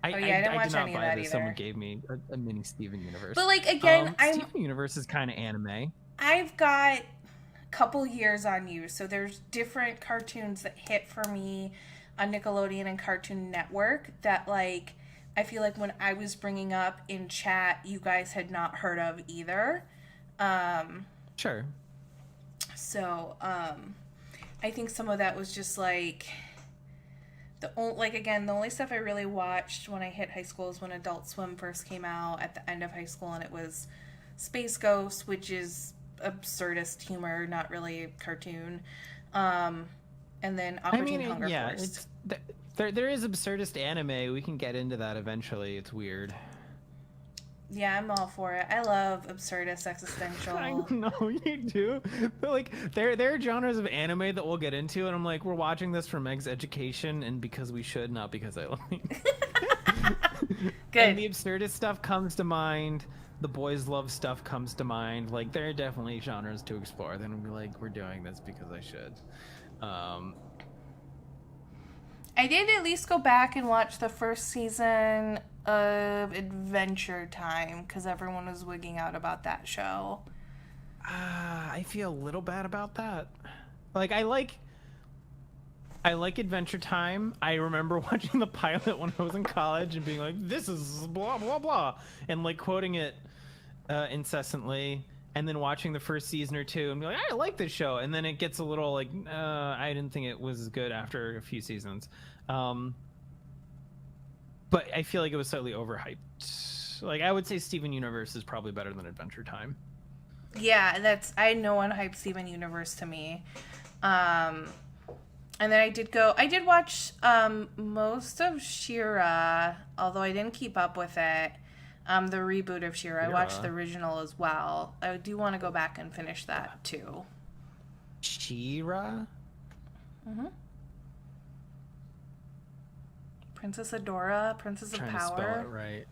I didn't watch did not any of buy that this. either. Someone gave me a mini Steven Universe. But like again, Steven Universe is kind of anime. I've got a couple years on you, so there's different cartoons that hit for me on Nickelodeon and Cartoon Network that like I feel like when I was bringing up in chat, you guys had not heard of either. Sure. So I think some of that was just like the only stuff I really watched when I hit high school is when Adult Swim first came out at the end of high school, and it was Space Ghost, which is absurdist humor, not really a cartoon. And then Aqua Teen Hunger Force. There is absurdist anime. We can get into that eventually. It's weird. Yeah, I'm all for it. I love absurdist existential. I know you do. But like, there are genres of anime that we'll get into, and I'm like, we're watching this for Meg's education, and because we should, not because I like. And Good. the absurdist stuff comes to mind. The boys love stuff comes to mind. Like there are definitely genres to explore. Then we'll be like, we're doing this because I should. I did at least go back and watch the first season of Adventure Time because everyone was wigging out about that show. I feel a little bad about that. Like I like Adventure Time. I remember watching the pilot when I was in college and being like, "This is blah blah blah," and like quoting it incessantly. And then watching the first season or two and be like, I like this show. And then it gets a little like, I didn't think it was good after a few seasons. But I feel like it was slightly overhyped. Like I would say Steven Universe is probably better than Adventure Time. Yeah, I no one hyped Steven Universe to me. And then I did watch most of She-Ra, although I didn't keep up with it. The reboot of She-Ra. I watched the original as well. I do want to go back and finish that too. She-Ra? Mm-hmm. Princess Adora, Princess of Trying Power. to spell it right.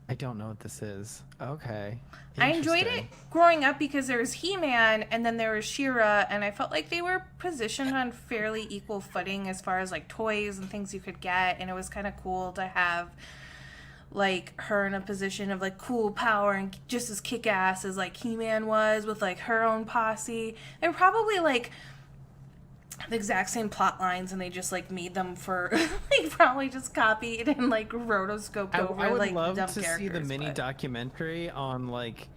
I don't know what this is. Okay. I enjoyed it growing up because there was He-Man and then there was She-Ra, and I felt like they were positioned on fairly equal footing as far as like toys and things you could get, and it was kind of cool to have like her in a position of like cool power and just as kick-ass as like He-Man was with like her own posse. They were probably like the exact same plot lines and they just like made them for like probably just copied and like rotoscoped over. I would like love dumb to see the mini documentary on like,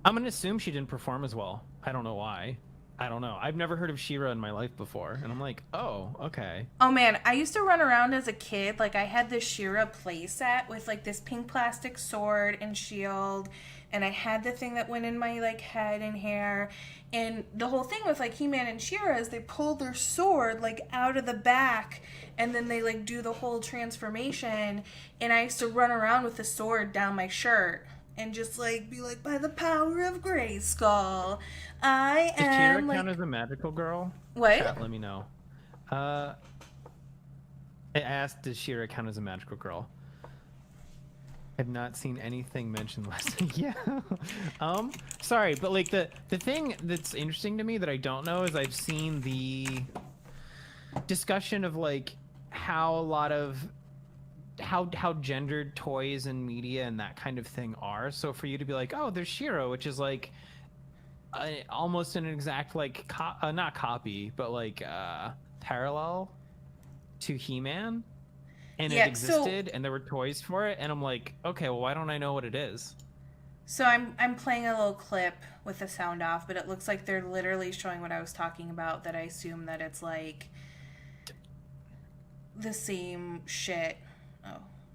I'm gonna assume she didn't perform as well. I don't know why. I don't know. I've never heard of She-Ra in my life before, and I'm like, oh, okay. Oh man, I used to run around as a kid. Like I had this She-Ra playset with like this pink plastic sword and shield, and I had the thing that went in my like head and hair. And the whole thing with like He-Man and She-Ra is they pull their sword like out of the back, and then they like do the whole transformation. And I used to run around with the sword down my shirt and just like be like, by the power of Grayskull, I am. Does She-Ra like... count as a magical girl? What? Chat, let me know. I asked, does She-Ra count as a magical girl? I've not seen anything mentioned last week. Yeah. Sorry, but like the thing that's interesting to me that I don't know is I've seen the discussion of like how a lot of how gendered toys and media and that kind of thing are. So for you to be like, oh, there's She-Ra, which is like almost an exact like not copy, but like parallel to He-Man, and yeah, it existed and there were toys for it, and I'm like, okay, well, why don't I know what it is? So I'm playing a little clip with the sound off, but it looks like they're literally showing what I was talking about, that I assume that it's like the same shit. Oh,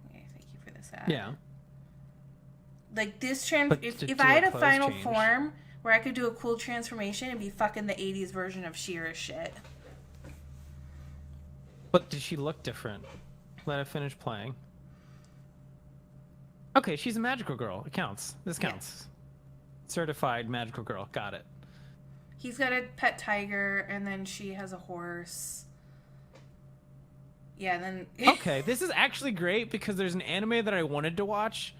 okay, thank you for this ad. Yeah. Like this if I had a final form where I could do a cool transformation, it'd be fucking the 80s version of She-Ra shit. But did she look different? Let it finish playing. Okay, she's a magical girl. It counts. This counts. Yeah. Certified magical girl. Got it. He's got a pet tiger, and then she has a horse. Yeah, and then... Okay, this is actually great because there's an anime that I wanted to watch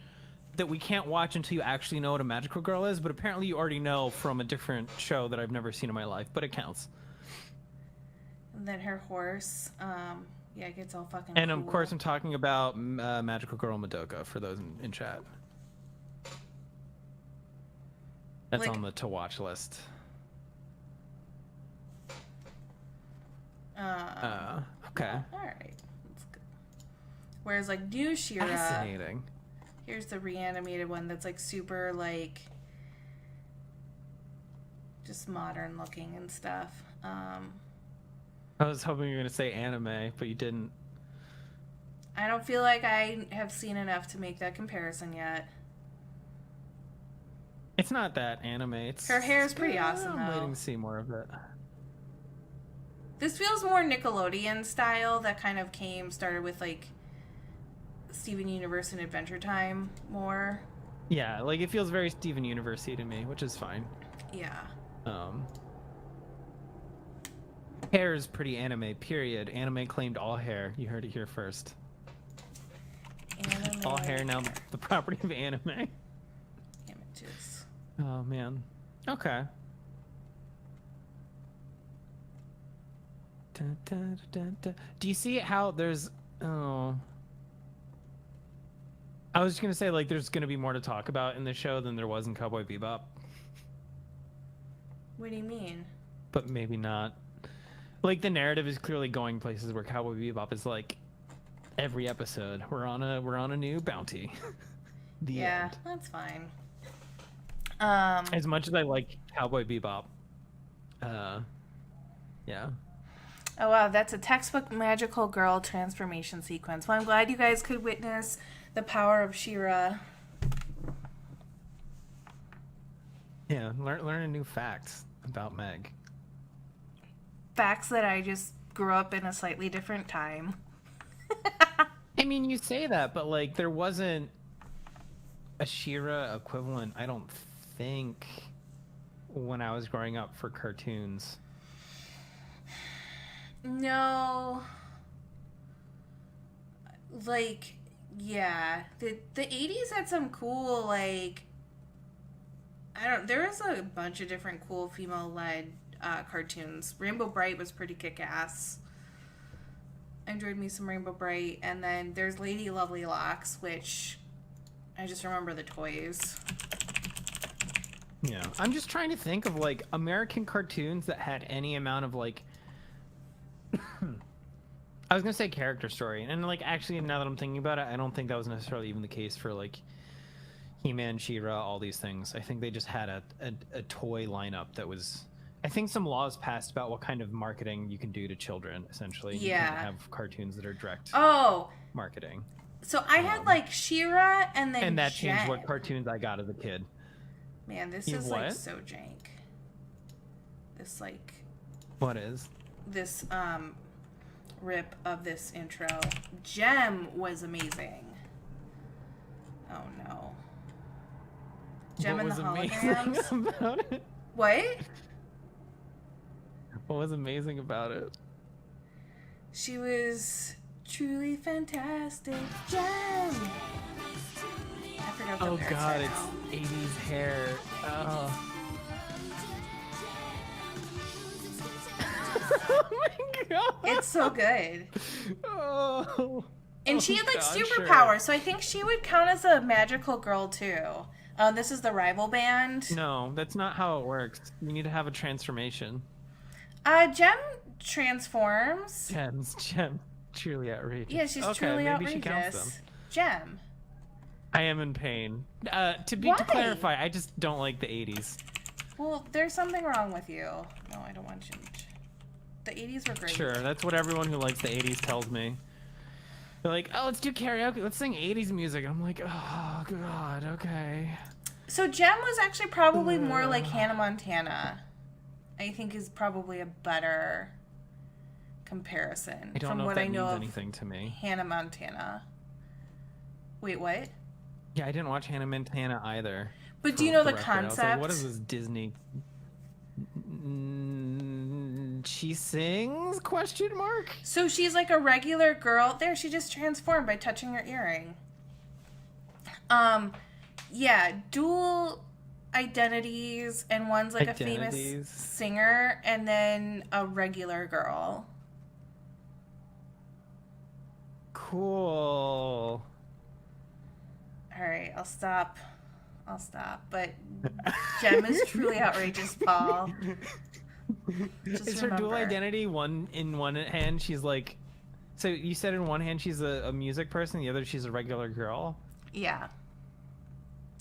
that we can't watch until you actually know what a magical girl is, but apparently you already know from a different show that I've never seen in my life, but it counts. And then her horse, yeah, it gets all fucking And cool. of course I'm talking about Magical Girl Madoka for those in chat. That's like, on the to watch list. Okay. Alright. That's good. Whereas like new She-Ra, Fascinating. Here's the reanimated one that's like super like just modern looking and stuff. I was hoping you were going to say anime, but you didn't. I don't feel like I have seen enough to make that comparison yet. It's not that anime. It's her hair is pretty awesome, I'm though. waiting to see more of it. This feels more Nickelodeon style. That kind of started with like Steven Universe and Adventure Time more. Yeah, like it feels very Steven Universe-y to me, which is fine. Yeah. Hair is pretty anime, period. Anime claimed all hair. You heard it here first. All hair now the property of anime. Images. Oh man. Okay. Dun, dun, dun, dun. Do you see how there's I was just gonna say, like, there's gonna be more to talk about in the show than there was in Cowboy Bebop. What do you mean? But maybe not. Like, the narrative is clearly going places where Cowboy Bebop is like, every episode we're on a new bounty. The end. That's fine. As much as I like Cowboy Bebop, yeah. Oh wow, that's a textbook magical girl transformation sequence. Well, I'm glad you guys could witness the power of She-Ra. Yeah, learn a new facts about Meg. Facts that I just grew up in a slightly different time. I mean, you say that, but like, there wasn't a She-Ra equivalent, I don't think, when I was growing up for cartoons. No. Like, yeah. The 80s had some cool, like, there was a bunch of different cool female-led cartoons. Rainbow Bright was pretty kick-ass. I enjoyed me some Rainbow Bright. And then there's Lady Lovely Locks, which I just remember the toys. Yeah. I'm just trying to think of, like, American cartoons that had any amount of, like, I was gonna say character story, and like, actually, now that I'm thinking about it, I don't think that was necessarily even the case for like He-Man, She-Ra, all these things. I think they just had a toy lineup that was. I think some laws passed about what kind of marketing you can do to children. Essentially, Yeah. You can't have cartoons that are direct marketing. So I had like She-Ra and then that Jen. changed what cartoons I got as a kid. Man, this You is what? like so jank. This like What is? this rip of this intro. Gem was amazing. Oh no. Gem What and was the amazing holograms. about it? What? What was amazing about it? She was truly fantastic. Gem. I forgot the Oh lyrics god, right it's now. 80s hair. Oh. Oh my god. It's so good. Oh. And she had like God, superpowers, sure. so I think she would count as a magical girl too. This is the rival band. No, that's not how it works. You need to have a transformation. Gem transforms. Gem. Truly outrageous. Yeah, she's okay, truly maybe outrageous. She counts them. Gem. I am in pain. To Why? clarify, I just don't like the 80s. Well, there's something wrong with you. No, I don't want you. The 80s were great. Sure, that's what everyone who likes the 80s tells me. They're like, oh, let's do karaoke. Let's sing 80s music. I'm like, oh, God, okay. So Gem was actually probably more like Hannah Montana. I think is probably a better comparison I don't from know what if that I know means of anything to me. Hannah Montana. Wait, what? Yeah, I didn't watch Hannah Montana either. But do you know the record. I was concept? like, what is this Disney? She sings? Question mark. So she's like a regular girl. There, she just transformed by touching her earring. Yeah, dual identities, and one's like a famous singer, and then a regular girl. Cool. All right, I'll stop. But Gem is truly outrageous, Paul. Just Is her dual remember. identity one in one hand? She's like, so you said in one hand she's a music person, the other she's a regular girl. Yeah.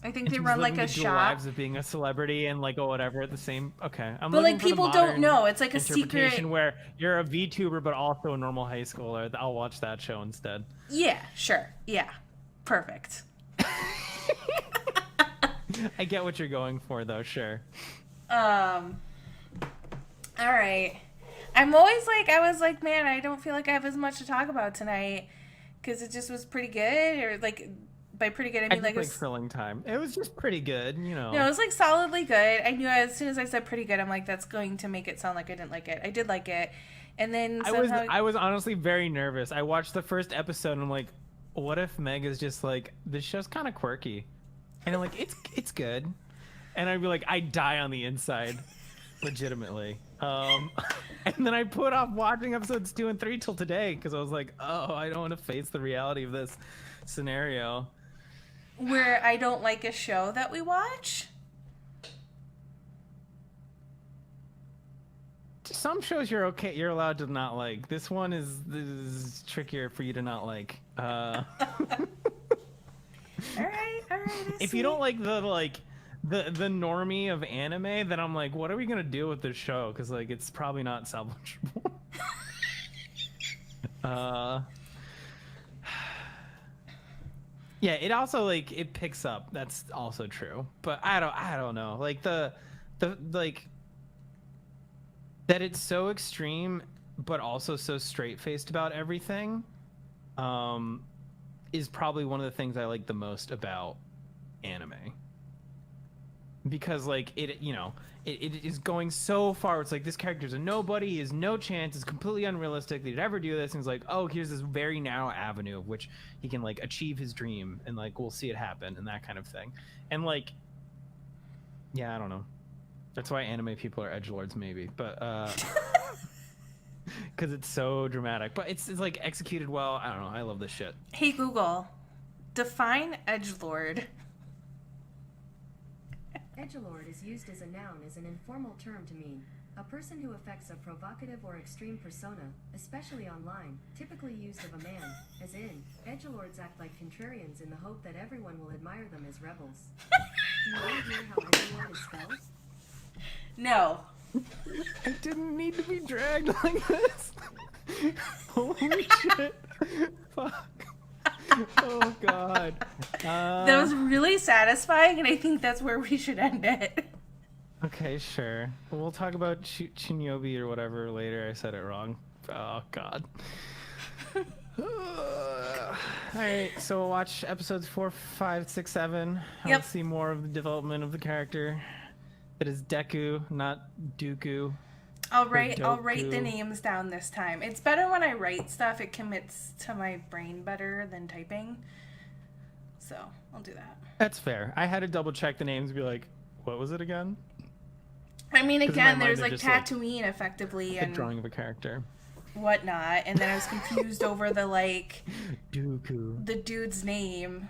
I think And they she's run like living a the dual shop. lives of being a celebrity and like whatever at the same. Okay, I'm But looking like for the people don't modern know. It's like a interpretation secret. where you're a VTuber but also a normal high schooler. I'll watch that show instead. Yeah, sure. Yeah. Perfect. I get what you're going for though. Sure. All right. I'm always like, I was like, man, I don't feel like I have as much to talk about tonight because it just was pretty good. Or like, by pretty good, I mean like it was thrilling time. It was just pretty good, you know. No, it was like solidly good. I knew as soon as I said pretty good, I'm like, that's going to make it sound like I didn't like it. I did like it. And then somehow... I was honestly very nervous. I watched the first episode and I'm like, what if Meg is just like, this show's kind of quirky, and I'm like, it's good, and I'd be like, I die on the inside, legitimately. And then I put off watching episodes 2 and 3 till today because I was like, oh, I don't want to face the reality of this scenario. Where I don't like a show that we watch? Some shows you're allowed to not like. This is trickier for you to not like. All right. If you don't like the normie of anime, then I'm like, what are we gonna do with this show? Because like it's probably not salvageable. Yeah, it also like it picks up. That's also true. But I don't know. Like the like that it's so extreme but also so straight-faced about everything is probably one of the things I like the most about anime. Because like it is going so far. It's like this character's a nobody, he has no chance, it's completely unrealistic that he'd ever do this, and it's like, oh, here's this very narrow avenue of which he can like achieve his dream, and like we'll see it happen, and that kind of thing. And like, yeah, I don't know, that's why anime people are edgelords maybe, but because it's so dramatic, but it's like executed well. I don't know, I love this shit. Hey Google, define edgelord. Edgelord is used as a noun as an informal term to mean a person who affects a provocative or extreme persona, especially online, typically used of a man, as in, edgelords act like contrarians in the hope that everyone will admire them as rebels. Do you want to hear how edgelord is spelled? No. I didn't need to be dragged like this. Holy shit. Fuck. Oh god. That was really satisfying, and I think that's where we should end it. Okay, sure. We'll talk about Shinyobi or whatever later. I said it wrong. Oh god. Alright, so we'll watch episodes 4, 5, 6, 7. Yep. I'll see more of the development of the character. It is Deku, not Dooku. I'll write the names down this time. It's better when I write stuff. It commits to my brain better than typing. So I'll do that. That's fair. I had to double check the names and be like, what was it again? I mean, again, there's like just, Tatooine effectively a and drawing of a character. Whatnot. And then I was confused over the like Dooku. the dude's name,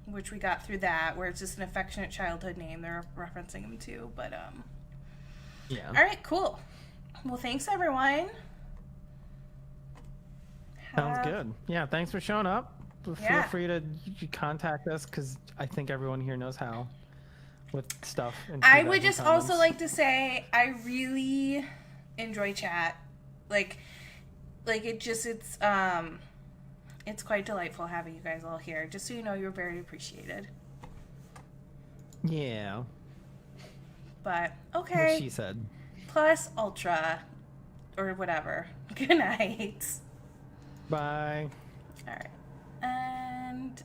which we got through that, where it's just an affectionate childhood name they're referencing him to. But yeah. All right, cool. Well, thanks everyone. Sounds good. Yeah, thanks for showing up. Feel free to contact us because I think everyone here knows how with stuff. I would just also like to say I really enjoy chat. Like it's quite delightful having you guys all here. Just so you know, you're very appreciated. Yeah. But okay. What she said. Plus ultra or whatever. Good night. Bye. All right. And